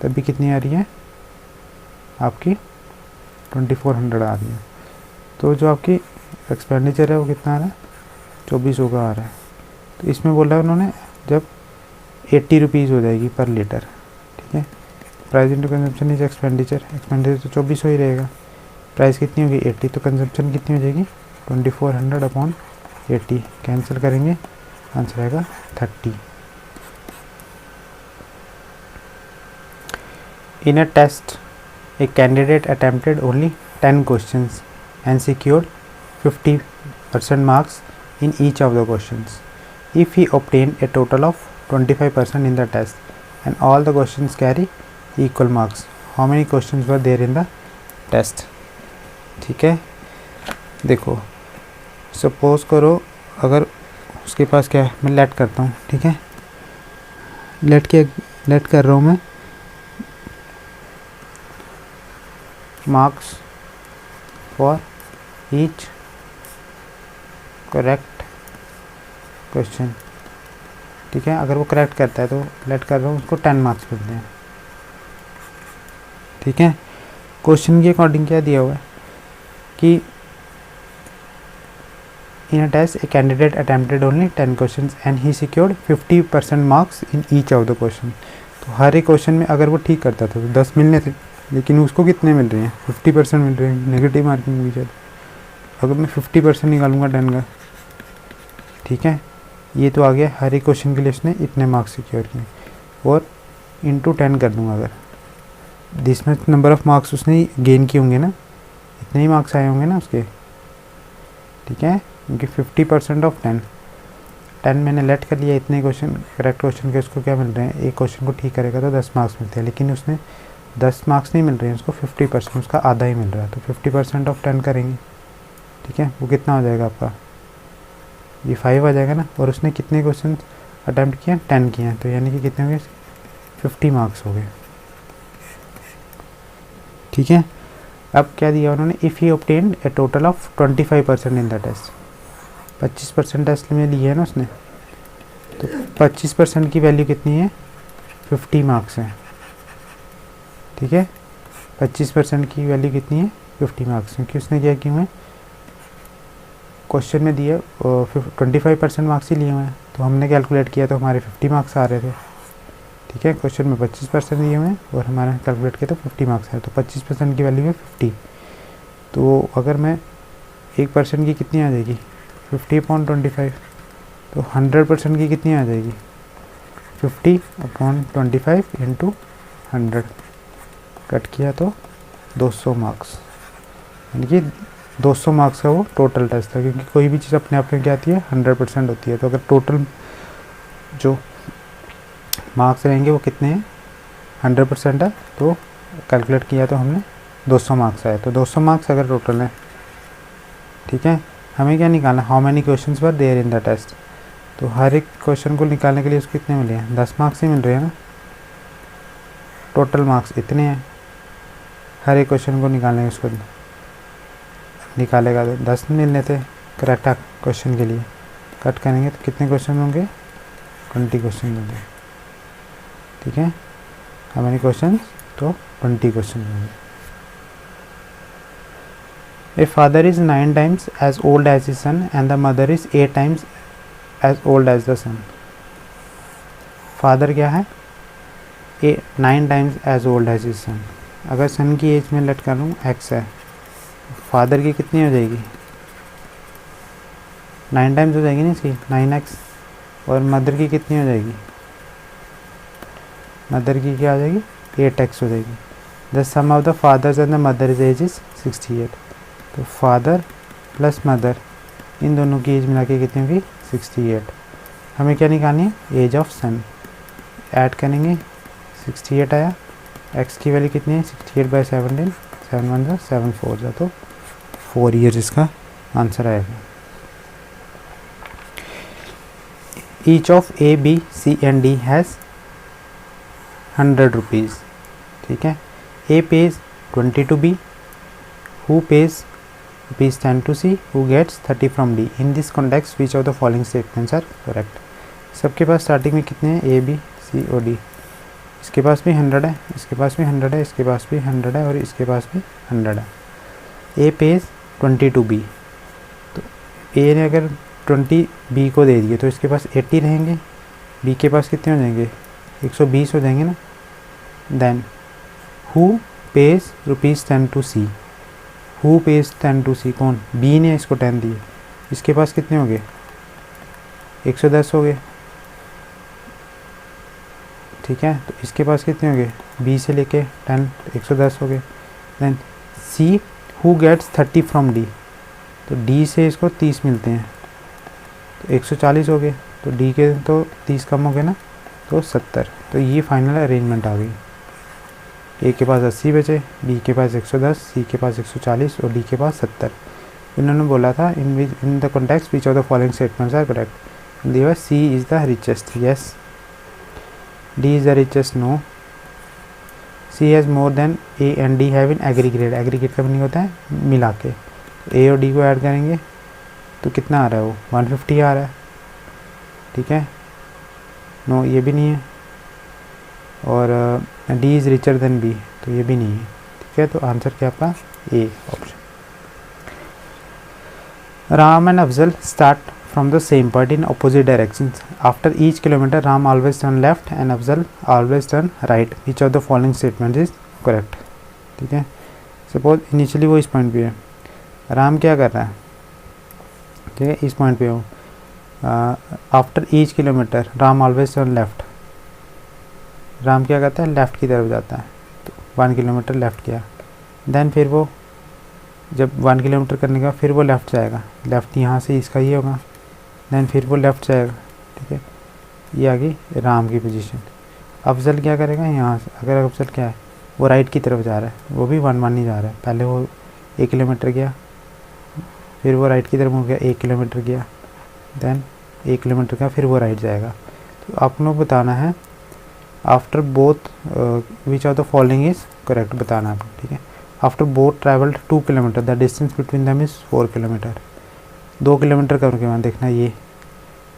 तभी कितनी आ रही है आपकी 2400 आ रही है। तो जो आपकी एक्सपेंडिचर है वो कितना आ रहा है 2400 का आ रहा है। तो इसमें बोला है उन्होंने जब 80 रुपीज़ हो जाएगी पर लीटर। ठीक है, price into consumption is expenditure, expenditure तो 2400 ही रहेगा। प्राइस कितनी होगी 80, तो कंजम्पशन कितनी हो जाएगी 2400 अपॉन 80, कैंसिल करेंगे आंसर आएगा 30। In a test a candidate attempted only 10 questions and secured 50% marks in each of the questions. If he obtained a total of 25% in the test and all the questions carry equal marks, how many questions were there in the test? ठीक है, देखो suppose करो अगर उसके पास क्या है, मैं late करता हूँ। ठीक है, लेट कर रहा हूँ मैं marks for each correct question. ठीक है, अगर वो करेक्ट करता है तो लेट कर रहा हूँ उसको 10 मार्क्स मिलते हैं। ठीक है, क्वेश्चन के अकॉर्डिंग क्या दिया हुआ है कि in a test a candidate attempted only 10 question and he secured 50% marks in each of the question. तो हर एक क्वेश्चन में अगर वो ठीक करता था तो 10 मिलने थे, लेकिन उसको कितने मिल रहे हैं 50% मिल रहे हैं, नेगेटिव मार्किंग हुई जाए। अगर मैं 50% निकालूंगा 10 का, ठीक है, ये तो आ गया हर एक क्वेश्चन के लिए उसने इतने मार्क्स सिक्योर किए, और इंटू 10 कर दूंगा अगर जिसमें नंबर ऑफ़ मार्क्स उसने गेन किए होंगे ना, इतने ही मार्क्स आए होंगे ना उसके। ठीक है, क्योंकि 50% ऑफ 10 मैंने लेट कर लिया, इतने क्वेश्चन करेक्ट क्वेश्चन के उसको क्या मिल रहे हैं, एक क्वेश्चन को ठीक करेगा तो 10 मार्क्स मिलते हैं, लेकिन उसने 10 मार्क्स नहीं मिल रहे हैं उसको 50%, उसका आधा ही मिल रहा है। तो 50% ऑफ 10 करेंगे, ठीक है, वो कितना हो जाएगा आपका, ये 5 आ जाएगा ना। और उसने कितने क्वेश्चन अटैम्प्ट किए 10 किए हैं, तो यानी कि कितने हो गए 50 मार्क्स हो गए। ठीक है, अब क्या दिया उन्होंने, if he obtained a total of 25% in the test, 25% test में लिए है ना उसने, तो 25% की वैल्यू कितनी है 50 मार्क्स है। ठीक है, 25% की वैल्यू कितनी है 50 मार्क्स, क्योंकि उसने क्या किया हुआ है क्वेश्चन में दिया 25% मार्क्स ही लिए हुए हैं, तो हमने कैलकुलेट किया तो हमारे 50 मार्क्स आ रहे थे। ठीक है, क्वेश्चन में 25% दिए हुए हैं और हमारे कैलकुलेट किया तो 50 मार्क्स है, तो 25% की वैल्यू है 50। तो अगर मैं 1% की कितनी आ जाएगी 50/25, तो 100% की कितनी आ जाएगी 50/25 इंटू 100, कट किया तो 200 मार्क्स, यानी कि 200 मार्क्स का वो टोटल टेस्ट था, क्योंकि कोई भी चीज़ अपने आप में क्या आती है 100% होती है। तो अगर टोटल जो मार्क्स रहेंगे वो कितने हैं 100% है, तो कैलकुलेट किया तो हमने 200 मार्क्स आए, तो 200 मार्क्स अगर टोटल है। ठीक है, हमें क्या निकालना, how many questions were there in the test, तो हर एक क्वेश्चन को निकालने के लिए उसको कितने मिले हैं 10 मार्क्स ही मिल रहे हैं ना, टोटल मार्क्स इतने हैं। हर एक क्वेश्चन को निकालने उसको निकालेगा तो 10 मिलने थे करेक्ट क्वेश्चन के लिए, कट करेंगे तो कितने क्वेश्चन होंगे 20 क्वेश्चन होंगे। ठीक है, हाउ मेनी क्वेश्चन, तो 20 क्वेश्चन होंगे। A father is 9 times as old as his son and the mother is 8 times as old as the son. Father क्या है, 9 times as old as his son. अगर son की as में late कर लूँ x है, father की कितनी हो जाएगी, 9 टाइम्स हो जाएगी ना इसकी, 9x। और मदर की कितनी हो जाएगी, मदर की क्या हो जाएगी, 8x हो जाएगी। The sum of the father's and the mother's age is 68। तो फादर प्लस मदर इन दोनों की एज मिला के कितनी होगी, 68। हमें क्या निकालनी है, एज ऑफ सन। ऐड करेंगे 68 आया, x की वैल्यू कितनी है, 68/17, 7 1 जा 7 4 जा, तो 4 ईयर्स इसका आंसर आएगा। Each of A B C and D has 100 rupees. ठीक है, A pays 20 to B, who pays rupees 10 to C, who gets 30 from D. In this context which of the following statements are correct. सबके पास starting में कितने हैं, ए B सी और D. इसके पास भी 100 है, इसके पास भी 100 है, इसके पास भी 100 है और इसके पास भी 100 है। ए पेज 20 टू बी, तो ए ने अगर 20 बी को दे दिए तो इसके पास 80 रहेंगे, बी के पास कितने हो जाएंगे, 120 हो जाएंगे ना। Then who pays rupees 10 to C, who pays 10 to C, कौन, बी ने इसको 10 दिए, इसके पास कितने हो गए, 110 हो गए। ठीक है, तो इसके पास कितने हो गए, बी से लेके 10 110 हो गए। Then C who gets 30 from D, तो डी से इसको 30 मिलते हैं तो 140 हो गए, तो डी के तो 30 कम हो गए ना, तो 70। तो ये फाइनल अरेंजमेंट आ गई। ए के पास 80 बचे, बी के पास 110, सी के पास 140 और डी के पास 70। इन्होंने बोला था in the context which of the following statements are correct. दिया C is the richest, yes. D is the richest, no. C has more than A and D have in aggregate. Aggregate का meaning होता है मिला के। तो ए और D को add करेंगे तो कितना आ रहा है, वो 150 आ रहा है। ठीक है, नो ये भी नहीं है। और D is richer than B, तो ये भी नहीं है। ठीक है, तो आंसर क्या आपका, A option. Ram and Afzal start from the same point in opposite directions. After each kilometer, Ram always turn left and Afzal always turn right. Which of the following statements is correct? ठीक है, suppose initially वो इस point पे है, राम क्या कर रहा है, ठीक है, इस पॉइंट पे हो। After each kilometre Ram always turn left. Ram क्या करता है, लेफ़्ट की तरफ जाता है, तो 1 किलोमीटर लेफ़्ट किया। देन फिर वो जब 1 किलोमीटर करने के बाद फिर वो लेफ़्ट जाएगा, लेफ़्ट यहाँ से इसका ये होगा। देन फिर वो लेफ़्ट जाएगा। ठीक है, ये आ गई राम की पोजीशन। अफजल क्या करेगा, यहाँ से अगर अफजल क्या है, वो राइट की तरफ जा रहा है, वो भी 1 ही जा रहा है। पहले वो 1 किलोमीटर गया, फिर वो राइट की तरफ हो गया, 1 किलोमीटर गया, देन 1 किलोमीटर का फिर वो राइट जाएगा। तो आप लोग बताना है after both which of the following is correct बताना आपको। ठीक है, after both travelled 2 kilometre the distance between them is 4 kilometre. 2 kilometre करके वहाँ देखना, ये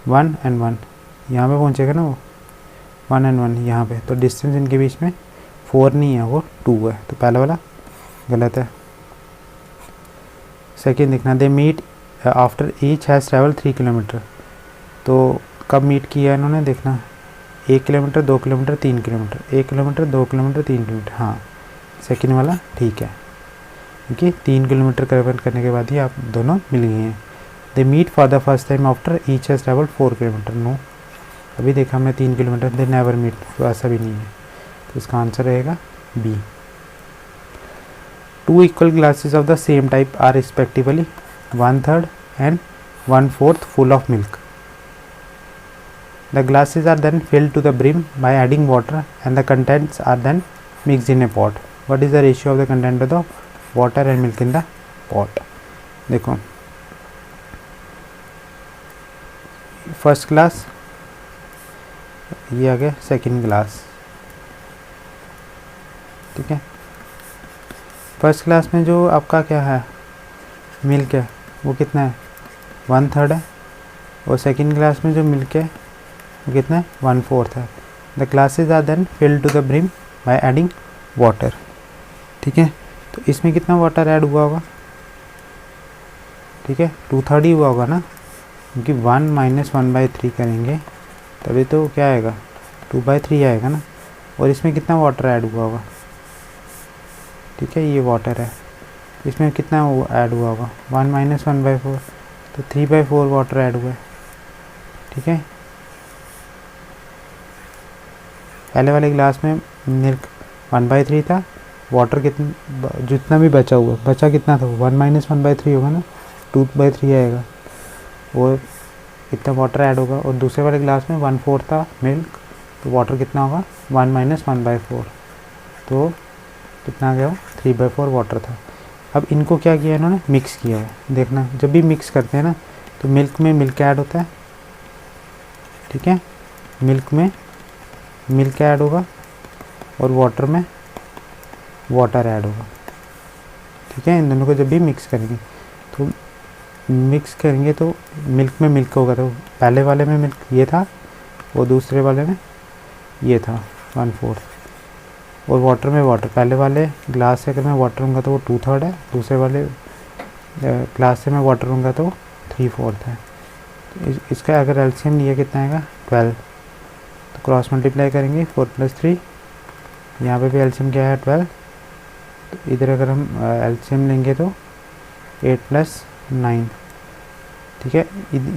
1 and 1 यहाँ पे पहुँचेगा ना, वो 1 and 1 यहाँ पे, तो डिस्टेंस इनके बीच में 4 नहीं है, वो 2 है। तो पहला वाला गलत है। सेकेंड देखना, they meet after each has travel 3 kilometre. तो कब मीट किया इन्होंने, देखना 1 kilometre 2 kilometre 3 kilometre, 1 kilometre 2 kilometre 3 kilometre. हाँ, सेकेंड वाला ठीक है, क्योंकि 3 किलोमीटर कवर करने के बाद ही आप दोनों मिल गए हैं। They meet for the first time after each has travel 4 kilometre. No, अभी देखा हमने 3 किलोमीटर। दे नेवर मीट, तो ऐसा भी नहीं है, तो इसका आंसर रहेगा B. 2 equal glasses of the same type are respectively 1/3 and 1/4 full of milk. The glasses are then filled to the brim by adding water and the contents are then mixed in a pot. What is the ratio of the content of the water and milk in the pot? देखो, first glass, ये आ गया second glass. ठीक है, first class में जो आपका क्या है, मिल्क है, वो कितना है, 1/3 है। और सेकंड क्लास में जो मिल्क है वो कितना है, 1/4 है। The glasses are then filled to the brim by adding water. ठीक है, तो इसमें कितना वाटर ऐड हुआ होगा, ठीक है, 2/3 ही हुआ होगा ना, क्योंकि 1 माइनस 1/3 करेंगे तभी तो क्या आएगा, 2/3 आएगा ना। और इसमें कितना वाटर ऐड हुआ होगा, ठीक है, ये वाटर है, इसमें कितना वो ऐड हुआ होगा, 1 माइनस 1/4, तो 3/4 वाटर ऐड हुआ है, ठीक है। पहले वाले गिलास में मिल्क 1/3 था, वाटर कितना जितना भी बचा कितना था, 1 माइनस 1/3 होगा ना, 2/3 आएगा, और इतना वाटर ऐड होगा। और दूसरे वाले गिलास में 1/4 था मिल्क, तो वाटर कितना होगा, 1 माइनस 1/4, तो कितना आ गया, 3/4 वाटर था। अब इनको क्या किया इन्होंने, मिक्स किया है। देखना जब भी मिक्स करते हैं ना तो मिल्क में मिल्क ऐड होता है, ठीक है, मिल्क में मिल्क ऐड होगा और वाटर में वाटर ऐड होगा, ठीक है। इन दोनों को जब भी मिक्स करेंगे तो मिल्क में मिल्क होगा, तो पहले वाले में मिल्क ये था और दूसरे वाले में ये था 1/4, और वाटर में वाटर, पहले वाले ग्लास से अगर मैं वाटर लूँगा तो वो 2/3 है, दूसरे वाले ग्लास से मैं वाटर लूँगा तो 3/4 है। तो इसका अगर एलसीएम लिया कितना आएगा, 12, तो क्रॉस मल्टीप्लाई करेंगे 4 + 3, यहाँ पे भी एलसीएम क्या है 12, तो इधर अगर हम एलसीएम लेंगे तो 8 + 9, ठीक है।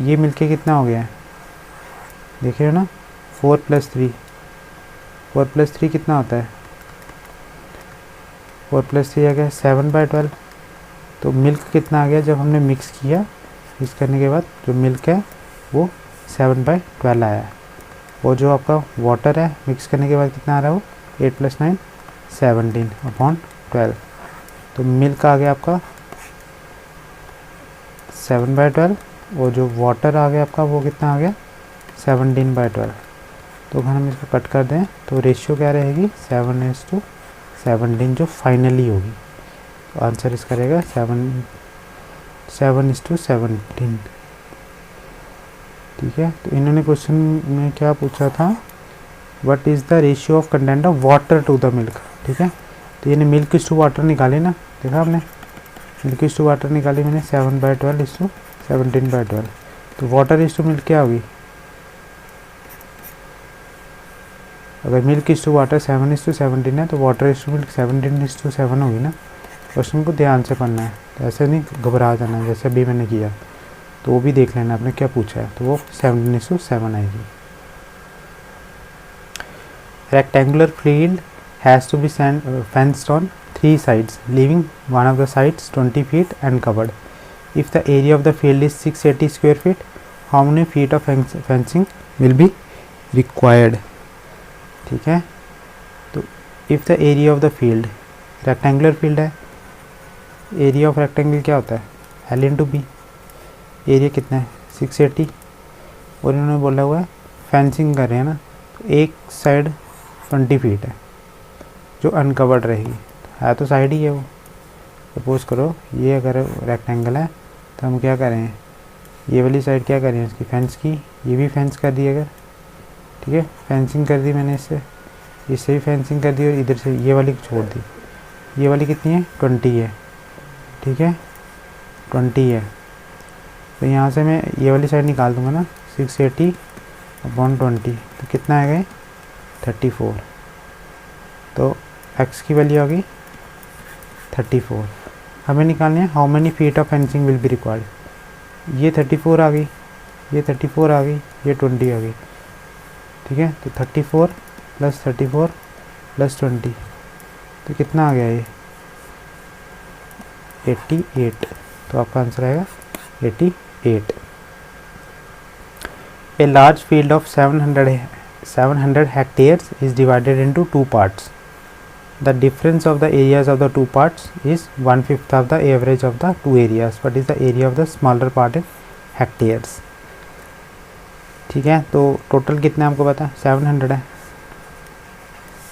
ये मिलके कितना हो गया है, देख रहे हो ना, 4 + 3, 4 + 3 कितना होता है, 4 + 3 आ गया 7/12। तो मिल्क कितना आ गया जब हमने मिक्स किया, मिक्स करने के बाद जो मिल्क है वो 7/12 आया है, और जो आपका वाटर है मिक्स करने के बाद कितना आ रहा है, वो 8 + 9 17/12। तो मिल्क आ गया आपका 7/12, और जो वाटर आ गया आपका वो कितना आ गया, 17/12। तो अगर हम इसको कट कर दें तो रेशियो क्या रहेगी, 7:17 जो फाइनली होगी। तो आंसर इसका रहेगा 7:17, ठीक है। तो इन्होंने क्वेश्चन में क्या पूछा था, what is the ratio of content of water to the milk, ठीक है। तो ये मिल्क इज टू वाटर निकाली ना, देखा आपने, मिल्क इज टू वाटर निकाली मैंने, 7/12 इज टू 17/12। तो वाटर इज टू मिल्क क्या होगी, अगर मिल्क इज टू वाटर 7:17 है तो वाटर इज टू मिल्क 17:7 होगी ना। क्वेश्चन को ध्यान से पढ़ना है, तो ऐसे नहीं घबरा जाना है जैसे अभी मैंने किया, तो वो भी देख लेना आपने क्या पूछा है, तो वो 17:7 आएगी। Rectangular field has to be fenced on 3 sides, leaving one of the sides 20 feet and covered. If the area of the field is 680 square feet, how many feet of fencing will be required? ठीक है, तो if the area of the field, rectangular field है, area of rectangle क्या होता है, L × B, area कितना है 680, और इन्होंने बोला हुआ है फेंसिंग कर रहे हैं ना, तो एक साइड 20 फीट है जो अनकवर्ड रहेगी, है तो साइड ही है वो। सपोज करो ये अगर रेक्टेंगल है तो हम क्या करें, ये वाली साइड क्या करें, इसकी फेंस की, ये भी फेंस कर दी अगर, ठीक है, फेंसिंग कर दी मैंने इससे भी फेंसिंग कर दी, और इधर से ये वाली छोड़ दी, ये वाली कितनी है 20 है, ठीक है 20 है। तो यहाँ से मैं ये वाली साइड निकाल दूँगा ना, 680/20, तो कितना आएगा 34। तो x की वैल्यू आ गई 34। हमें निकालनी है how many feet of fencing will be required, ये 34 आ गई, ये 34 आ गई, ये 20 आ गई, ठीक है। तो 34 + 34 + 20, तो कितना आ गया ये 88। तो आपका आंसर आएगा 88। A large field of 700 hectares is divided into 2 parts. The difference of the areas of the 2 parts is 1/5 of the average of the 2 areas. What is the area of the smaller part in hectares? ठीक है, तो total कितना आपको पता है 700 है।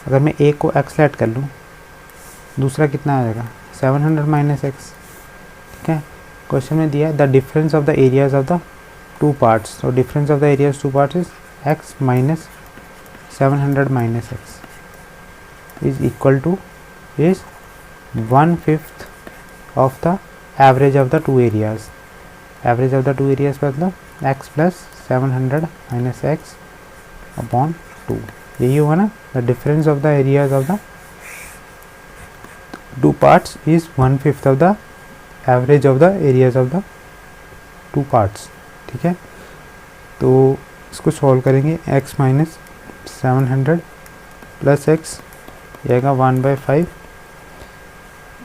अगर मैं एक को x लेट कर लूँ, दूसरा कितना आ जाएगा 700 - x, ठीक है। क्वेश्चन में दिया the difference of the areas of the 2 parts, तो difference of the areas 2 parts is x - 700 - x is equal to is 1/5 of the average of the 2 areas. Average of the 2 areas मतलब x plus 700 minus x upon 2, यही होगा ना। The difference of the areas of the two parts is 1/5 of the average of the areas of the two parts. ठीक है, तो इसको solve करेंगे। x minus 700 plus x आएगा 1/5,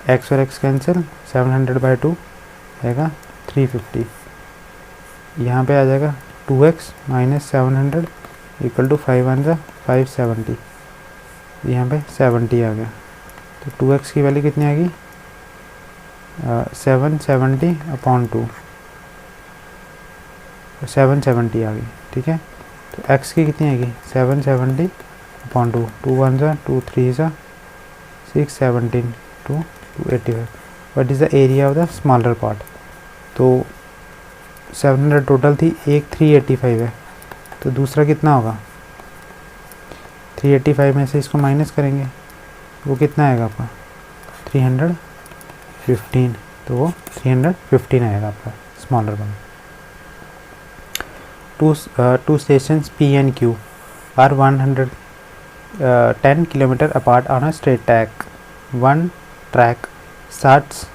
एक्स और एक्स कैंसिल, 700/2 आएगा 350। यहाँ पे आ जाएगा 2x माइनस 700 इक्वल टू 5 1 जा 570, यहाँ पे 70 आ गया। तो 2x की वैल्यू कितनी आ गई 770 अपॉन 2, 770 आ गई। ठीक है, तो x की कितनी आएगी 770 अपॉन 2, 2 1 जा 2 3 जा 6 17 2 285। What is the area of the smaller part? तो 700 टोटल थी, एक 385 है, तो दूसरा कितना होगा 385 में से इसको माइनस करेंगे, वो कितना आएगा आपका 315, तो वो 315 आएगा आपका smaller one. Two stations P and Q are 110 km apart on a straight track. One track starts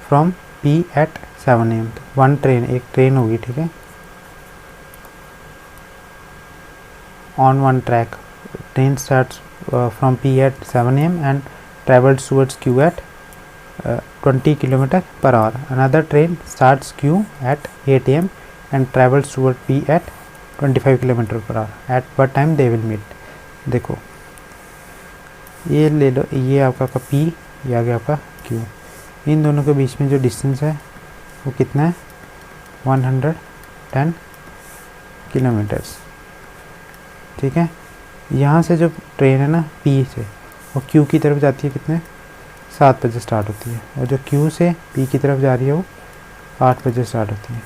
from P at 7 am. One train, एक ट्रेन होगी, ठीक है, on one track. Train starts from P at 7 am and travels towards Q at 20 km per hour. Another train starts Q at 8 am and travels toward P at 25 km per hour. At what time they will meet? देखो ये ले लो, ये आपका P, ये आ गया आपका Q। इन दोनों के बीच में जो डिस्टेंस है वो कितना है 110 किलोमीटर्स। ठीक है, यहाँ से जो ट्रेन है ना P से वो Q की तरफ जाती है, कितने 7 बजे स्टार्ट होती है, और जो Q से P की तरफ जा रही है वो 8 बजे स्टार्ट होती है।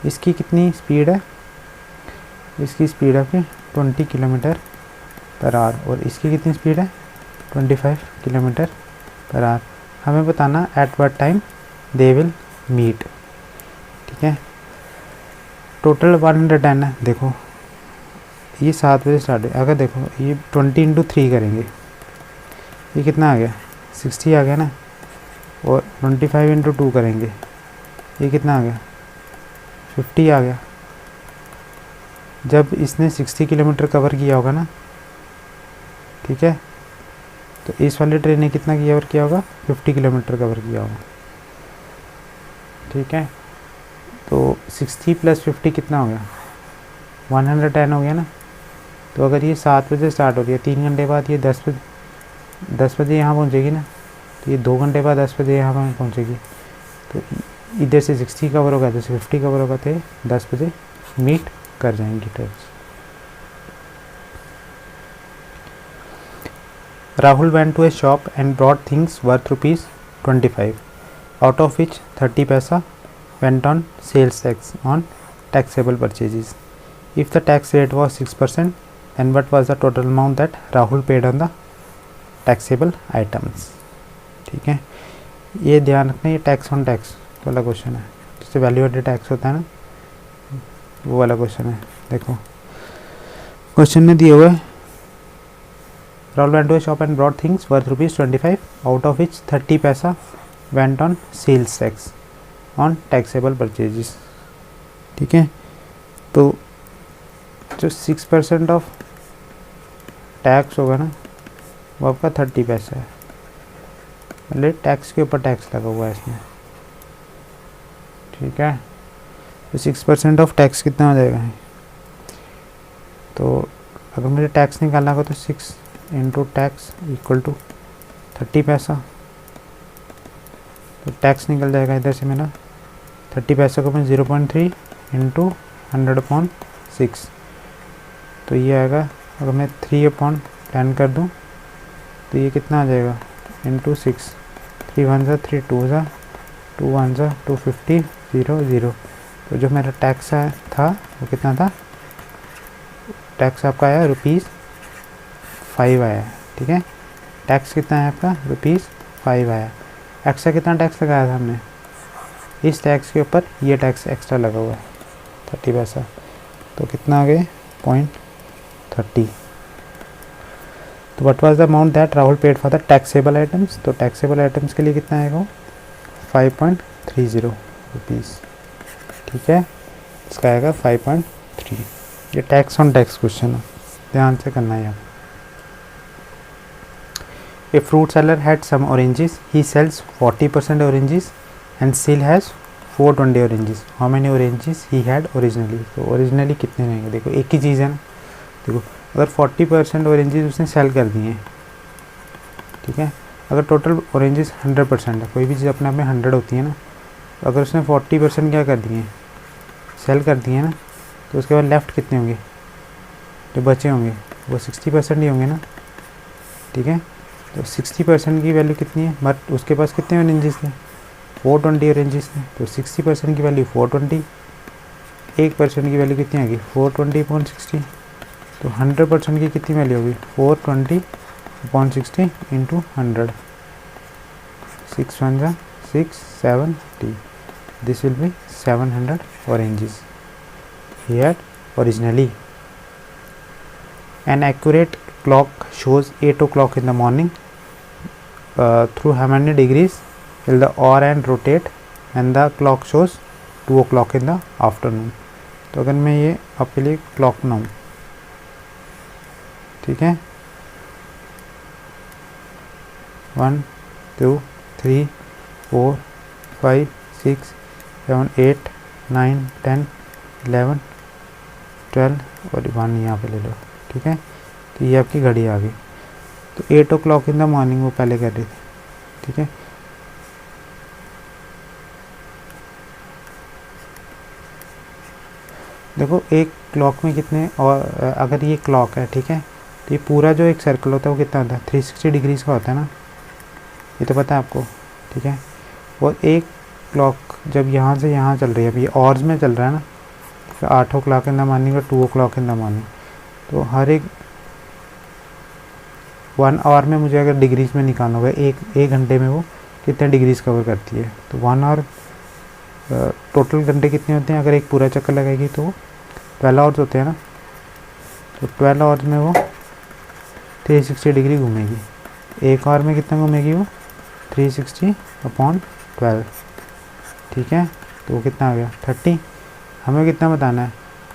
इसकी कितनी स्पीड है, इसकी स्पीड आपकी 20 किलोमीटर पर आवर, और इसकी कितनी स्पीड है 25 किलोमीटर पर आवर। हमें बताना at what time they will meet. ठीक है, टोटल 110 है। देखो ये 7 बजे स्टार्ट है, अगर देखो ये 20 × 3 करेंगे, ये कितना आ गया 60 आ गया ना, और 25 × 2 करेंगे, ये कितना आ गया 50 आ गया। जब इसने 60 किलोमीटर कवर किया होगा ना, ठीक है, तो इस वाली ट्रेन ने कितना कवर किया होगा 50 किलोमीटर कवर किया होगा। ठीक है, तो 60 + 50 कितना हो गया 110 हो गया ना। तो अगर ये 7 बजे स्टार्ट हो रही है, 3 घंटे बाद ये 10 बजे यहाँ पहुँचेगी ना, तो ये 2 घंटे बाद 10 बजे यहाँ पर पहुँचेगी। तो इधर से 60 कवर होगा, इधर से 50 कवर होगा, तो 10 बजे मीट कर जाएंगी train. Rahul went to a shop and brought things worth ₹25, out of which 30 paisa went on sales tax on taxable purchases. If the tax rate was 6%, then what was the total amount that Rahul paid on the taxable items? ठीक है, ये ध्यान रखना, ये tax on tax वाला question है, जिससे value added tax होता है ना, वो वाला क्वेश्चन है। देखो क्वेश्चन में दिया हुआ है, Rahul went to a shop and brought things worth ₹25, out of which 30 paisa went on sales tax on taxable purchases. ठीक है, तो जो 6% ऑफ टैक्स होगा ना, वो आपका 30 पैसा है, मतलब टैक्स के ऊपर टैक्स लगा हुआ है इसमें। ठीक है, तो 6% ऑफ टैक्स कितना हो जाएगा, तो अगर मुझे टैक्स निकालना होगा तो 6 × टैक्स इक्वल टू 30 पैसा, तो टैक्स निकल जाएगा इधर से मेरा 30 पैसा को मैं 0.3 × 100/6, तो ये आएगा, अगर मैं 3/10 कर दूं तो ये कितना आ जाएगा ×6, 3 1 जा 3 2 जा 2 1 जा 250 0 0। तो जो मेरा टैक्स था वो कितना था, टैक्स आपका आया ₹5 आया। ठीक है, टैक्स कितना है आपका ₹5 आया। एक्स्ट्रा कितना टैक्स लगाया था हमने, इस टैक्स के ऊपर ये टैक्स एक्स्ट्रा लगा हुआ है 30 पैसा। तो कितना आ गए 0.30। तो what was the amount that Rahul paid for the taxable items, तो टैक्सेबल आइटम्स के लिए कितना आएगा 5.30 रुपीज़। ठीक है, इसका आएगा 5.3। ये टैक्स ऑन टैक्स क्वेश्चन है, ध्यान से करना है। A fruit seller had some oranges, he sells 40% oranges and still has 420 oranges, how many oranges he had originally. तो ओरिजिनली कितने रहेंगे, देखो एक ही चीज़ है ना। देखो अगर 40% ऑरेंजेस उसने सेल कर दिए हैं, ठीक है, अगर टोटल ऑरेंजेस 100% है, कोई भी चीज़ अपने आप में 100 होती है ना, तो अगर उसने 40% क्या कर दिए हैं, सेल कर दिए हैं ना, तो उसके बाद लेफ़्ट कितने होंगे, जो बचे होंगे वो 60% ही होंगे ना। ठीक है, तो 60% की वैल्यू कितनी है, बट उसके पास कितने ऑरेंजेस थे 420 ऑरेंजेस थे, तो 60% की वैल्यू 420, 1% की वैल्यू कितनी आएगी 420/60, तो 100% की कितनी वैल्यू होगी 420/60 इंटू 100, 6 1 जा 6 70, this will be 700 oranges he had originally. An accurate clock shows 8 o'clock in the morning. Through how many degrees will the hour hand rotate and the clock shows 2 o'clock in the afternoon. तो अगर मैं ये आपके लिए clock बनाऊँ, ठीक है, 1 2 3 4 5 6 7 8 9 10 11 12 और 1 यहाँ पे ले लो। ठीक है, तो ये आपकी घड़ी आ गई। तो 8 o'clock इन द मॉर्निंग वो पहले कर रही थी। ठीक है, देखो एक क्लॉक में कितने, और अगर ये क्लॉक है, ठीक है, तो ये पूरा जो एक सर्कल होता है वो कितना होता है 360 डिग्रीज़ का होता है ना, ये तो पता है आपको। ठीक है, और एक क्लॉक जब यहाँ से यहाँ चल रही है, अभी ऑर्स में चल रहा है ना, 8 o'clock इन द मॉर्निंग और 2 o'clock इन द मॉर्निंग, तो हर एक 1 आवर में मुझे अगर डिग्रीज़ में निकालना होगा, एक घंटे में वो कितने डिग्रीज़ कवर करती है, तो 1 आवर टोटल घंटे कितने होते हैं, अगर एक पूरा चक्कर लगाएगी तो 12 आवर्स होते हैं ना, तो 12 आवर्स में वो 360 डिग्री घूमेगी। एक आवर में कितना घूमेगी वो 360/12। ठीक है, तो वो कितना आ गया 30। हमें कितना बताना है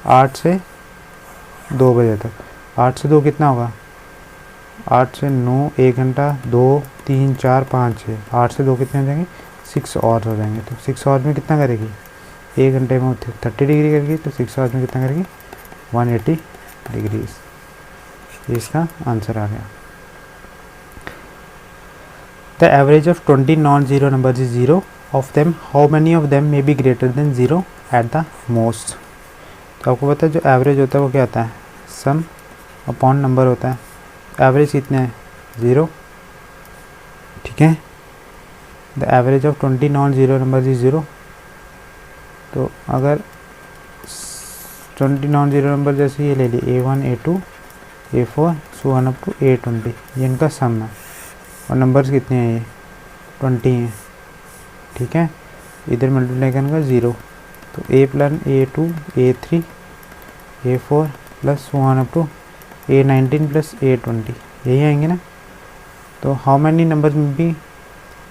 8 से 2 बजे तक। 8 से 2 कितना होगा, 8 से 9 1 घंटा, 2 3 4 5 6, 8 से 2 कितने हो जाएंगे 6 आवर्स हो जाएंगे। तो 6 आवर्स में कितना करेगी, एक घंटे में 30 डिग्री करेगी, तो 6 आवर्स में कितना करेगी 180 डिग्रीज। इसका आंसर आ गया। The average of 20 non zero numbers is 0 of them, how many of them may be greater than 0 eight the most. तो आपको पता है जो एवरेज होता है वो क्या होता है, सम अपॉन नंबर होता है। एवरेज कितने हैं 0। ठीक है, the average of 20 non zero numbers is 0। तो अगर 20 नॉन ज़ीरो नंबर जैसे ये ले ली A1 A2 A4 so on up to A20, ये इनका सम है, और नंबर्स कितने हैं ये 20 हैं। ठीक है, इधर मल्टीप्लाई करने 0, तो A + A2 A3 A4 plus so on up to A19 plus A20, यही आएंगे ना। तो हाउ मैनी नंबर्स में भी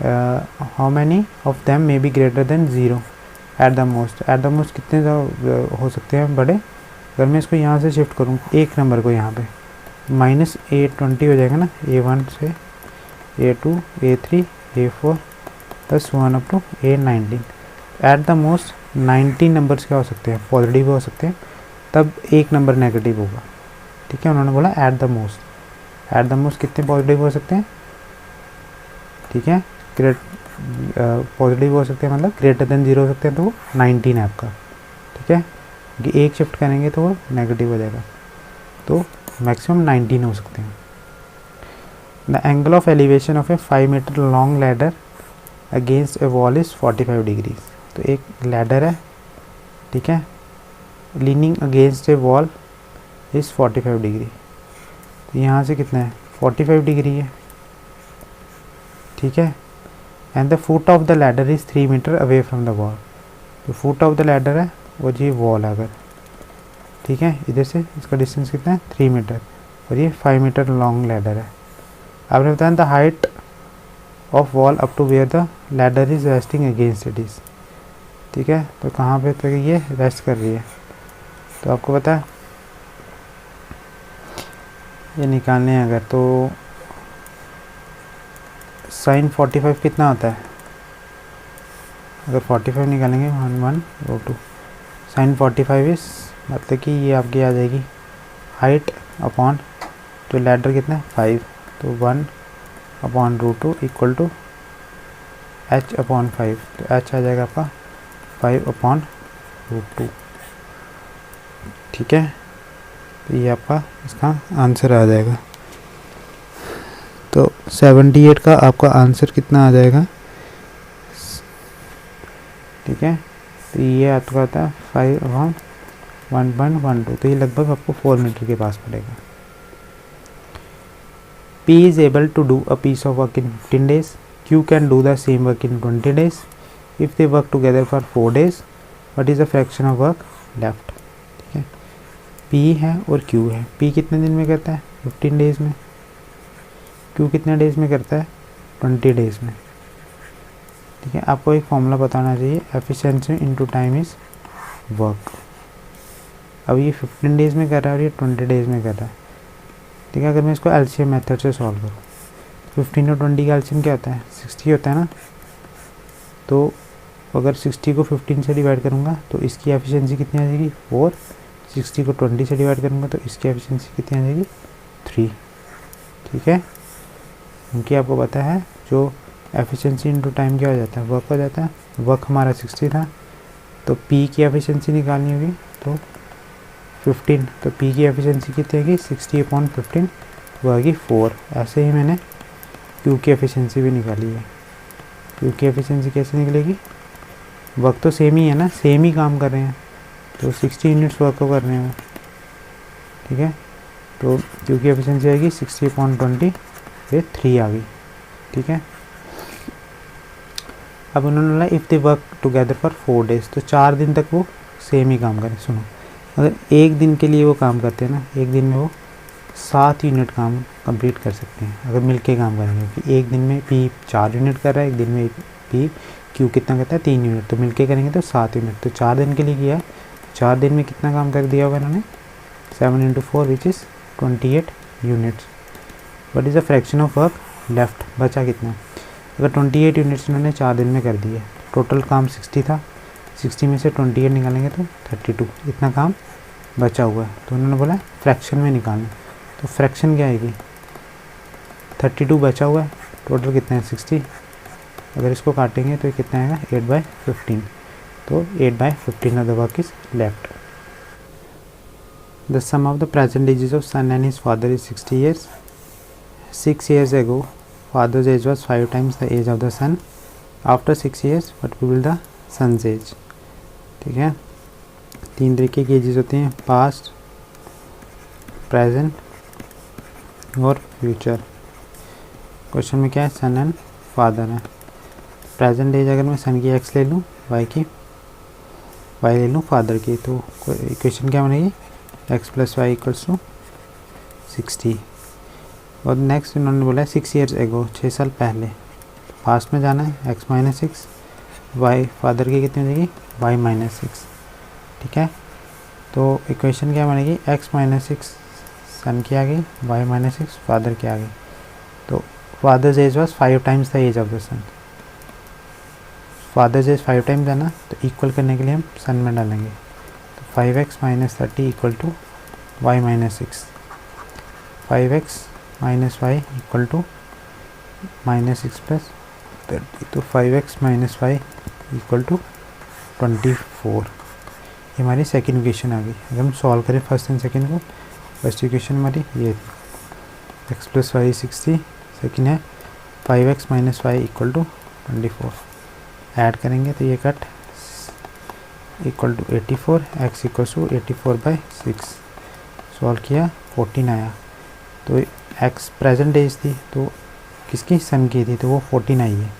how many of them may be greater than 0 eight the most. Eight the most कितने हो सकते हैं बड़े, अगर मैं इसको यहाँ से शिफ्ट करूँ एक नंबर को, यहाँ पे -A20 हो जाएगा ना, A1 से A2 A3 A4 plus 1 up to A19। At the most 19 numbers क्या हो सकते हैं, पॉजिटिव हो सकते हैं, तब एक नंबर नेगेटिव होगा। ठीक है, उन्होंने बोला eight the most. Eight the most कितने पॉजिटिव हो सकते हैं, ठीक है, पॉजिटिव हो सकते हैं मतलब ग्रेटर देन 0 हो सकते हैं, तो वो 19 है आपका। ठीक है, कि एक शिफ्ट करेंगे तो वो नेगेटिव हो जाएगा, तो मैक्सिमम 19 हो सकते हैं। The angle of elevation of a 5 metre long ladder against a wall is 45 degrees. तो एक लैडर है, ठीक है, leaning against a wall is 45 degree. तो यहाँ से कितना है 45 डिग्री है। ठीक है, and the foot of the ladder is 3 metre away from the wall. तो फुट ऑफ द लैडर है वो जी वॉल है अगर, ठीक है। इधर से इसका डिस्टेंस कितना है 3 मीटर और ये 5 मीटर लॉन्ग लैडर है। आपने बताया the height of wall up to where the ladder is resting against it is, ठीक है। तो कहाँ पे तो ये रेस्ट कर रही है, तो आपको पता है ये निकालने हैं अगर, तो साइन 45 कितना होता है, अगर 45 निकालेंगे 1/2 साइन 45 इस मतलब कि ये आपकी आ जाएगी हाइट अपॉन जो लैडर कितना है 5, तो 1/√2 इक्वल टू h/5, तो h आ जाएगा आपका 5/√2, ठीक है। तो ये आपका इसका आंसर आ जाएगा। तो 78 का आपका आंसर कितना आ जाएगा, ठीक है। तो ये आपका आता है 5/1.12, तो ये लगभग आपको 4 मीटर के पास पड़ेगा। P is able to do a piece of work in 15 days. Q can do the same work in 20 days. If they work together for 4 days, what is the fraction of work left? ठीक है, P है और Q है। P कितने दिन में करता है 15 डेज में, Q कितने डेज में करता है 20 डेज में, ठीक है। आपको एक फॉर्मूला बताना चाहिए, efficiency into time is work. अब ये 15 डेज में कर रहा है और ये 20 डेज में कर रहा है, ठीक है। अगर मैं इसको एलसीएम मेथड से सॉल्व करूँ, 15 और 20 का एलसीएम क्या होता है 60 होता है ना, तो अगर 60 को 15 से डिवाइड करूँगा तो इसकी एफिशिएंसी कितनी आ जाएगी 4, 60 को 20 से डिवाइड करूँगा तो इसकी एफिशिएंसी कितनी आ जाएगी 3, ठीक है। क्योंकि आपको पता है जो एफिशिएंसी इनटू टाइम क्या हो जाता है, वर्क हो जाता है। वर्क हमारा 60 था, तो पी की एफिशिएंसी निकालनी होगी तो 15, तो पी की एफिशिएंसी कितनी आएगी 60/15, वो आएगी 4। ऐसे ही मैंने क्यू की एफिशिएंसी भी निकाली है। क्यू की एफिशिएंसी कैसे निकलेगी, वर्क तो सेम ही है ना, सेम ही काम कर रहे हैं, तो 60 यूनिट्स वर्क को कर रहे हैं, ठीक है। तो क्यू की एफिशिएंसी आएगी 60/20, ये 3 आ गई, ठीक है। अब उन्होंने बोला if they work together for 4 days, तो 4 दिन तक वो सेम ही काम करें। सुनो, अगर एक दिन के लिए वो काम करते हैं ना, एक दिन में वो 7 यूनिट काम कंप्लीट कर सकते हैं अगर मिलके काम करेंगे, क्योंकि एक दिन में पी 4 यूनिट कर रहा है, एक दिन में पी क्यू कितना करता है 3 यूनिट, तो मिलके करेंगे तो 7 यूनिट, तो 4 दिन के लिए किया है। 4 दिन में कितना काम कर दिया होगा इन्होंने 7 × 4 which is 28 units. What is the fraction of work left, बचा कितना, अगर 28 यूनिट्स इन्होंने 4 दिन में कर दिए, टोटल काम 60 था, 60 में से 28 निकालेंगे तो 32, इतना काम बचा हुआ है। तो उन्होंने बोला फ्रैक्शन में निकालना, तो फ्रैक्शन क्या आएगी 32 बचा हुआ है, टोटल कितना है 60, अगर इसको काटेंगे तो ये कितना आएगा 8/15, तो 8/15 of the work is left. The sum of the present ages of son and his father is 60 years. 6 years ago, father's age was 5 times the age of the son. After 6 years, what will be the son's age? ठीक है, 3 तरीके की edges होती हैं, past, present और future. Question में क्या है, सन एंड फादर है। प्रेजेंट एज अगर मैं सन की एक्स ले लूँ, वाई की वाई ले लूँ फादर की, तो इक्वेशन क्या बनेगी x plus y equals to 60। और नेक्स्ट इन्होंने बोला है 6 ईयर्स एगो, 6 साल पहले, पास्ट में जाना है, x - 6, वाई फादर की कितनी हो जाएगी y - 6, ठीक है। तो इक्वेशन क्या बनेगी x - 6 सन की आ गई, y - 6 फादर की आ गई। तो father's age was 5 times the age of the son, father's age 5 times है ना, तो इक्वल करने के लिए हम सन में डालेंगे, तो 5x - 30 equal to y - 6, 5x - y equal to -6 + 30, तो 5x - y इक्वल टू 24। ये हमारी सेकेंड इक्वेशन आ गई। अगर हम सॉल्व करें फर्स्ट एंड सेकेंड को, फर्स्ट इक्वेशन हमारी ये x + y 60, सेकेंड है 5x - y equal to 24। Add करेंगे तो ये cut equal to 84, x equal to 84/6। Solve किया 14 आया, तो x प्रेजेंट एज थी तो किसकी सन की थी, तो वो 14 आई है।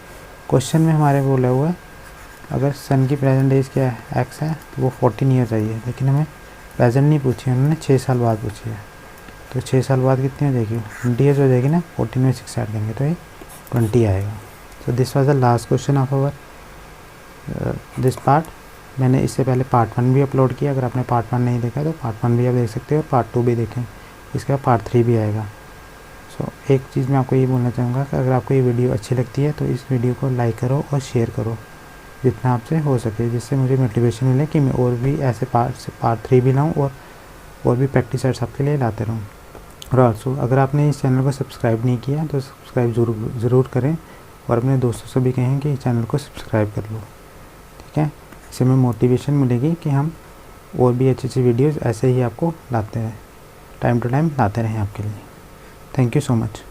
क्वेश्चन में हमारे बोला हुआ है अगर सन की प्रेजेंट एज क्या है x है, तो वो 14 ईयर्स आई है, लेकिन हमें प्रेजेंट नहीं पूछी उन्होंने, 6 साल बाद पूछी है। तो 6 साल बाद कितनी हो जाएगी, 20 ईयर्स हो जाएगी ना। 14 में 6 ऐड करेंगे तो ये 20 आएगा। So this was the last question of our this part. मैंने इससे पहले पार्ट 1 भी अपलोड किया, अगर आपने पार्ट 1 नहीं देखा तो पार्ट 1 भी आप देख सकते हो और पार्ट 2 भी देखें, इसके बाद पार्ट 3 भी आएगा। सो एक चीज़ मैं आपको ये बोलना चाहूँगा कि अगर आपको ये वीडियो अच्छी लगती है तो इस वीडियो को लाइक करो और शेयर करो जितना आपसे हो सके, जिससे मुझे मोटिवेशन मिले कि मैं और भी ऐसे पार्ट 3 भी लाऊँ और भी प्रैक्टिस सेट्स आपके लिए लाते रहूँ। और ऑल्सो अगर आपने इस चैनल को सब्सक्राइब नहीं किया तो सब्सक्राइब ज़रूर करें और अपने दोस्तों से भी कहें कि इस चैनल को सब्सक्राइब कर लो, ठीक है। इससे हमें मोटिवेशन मिलेगी कि हम और भी अच्छी वीडियोज़ ऐसे ही आपको लाते रहें, टाइम टू टाइम लाते रहें आपके लिए। Thank you so much.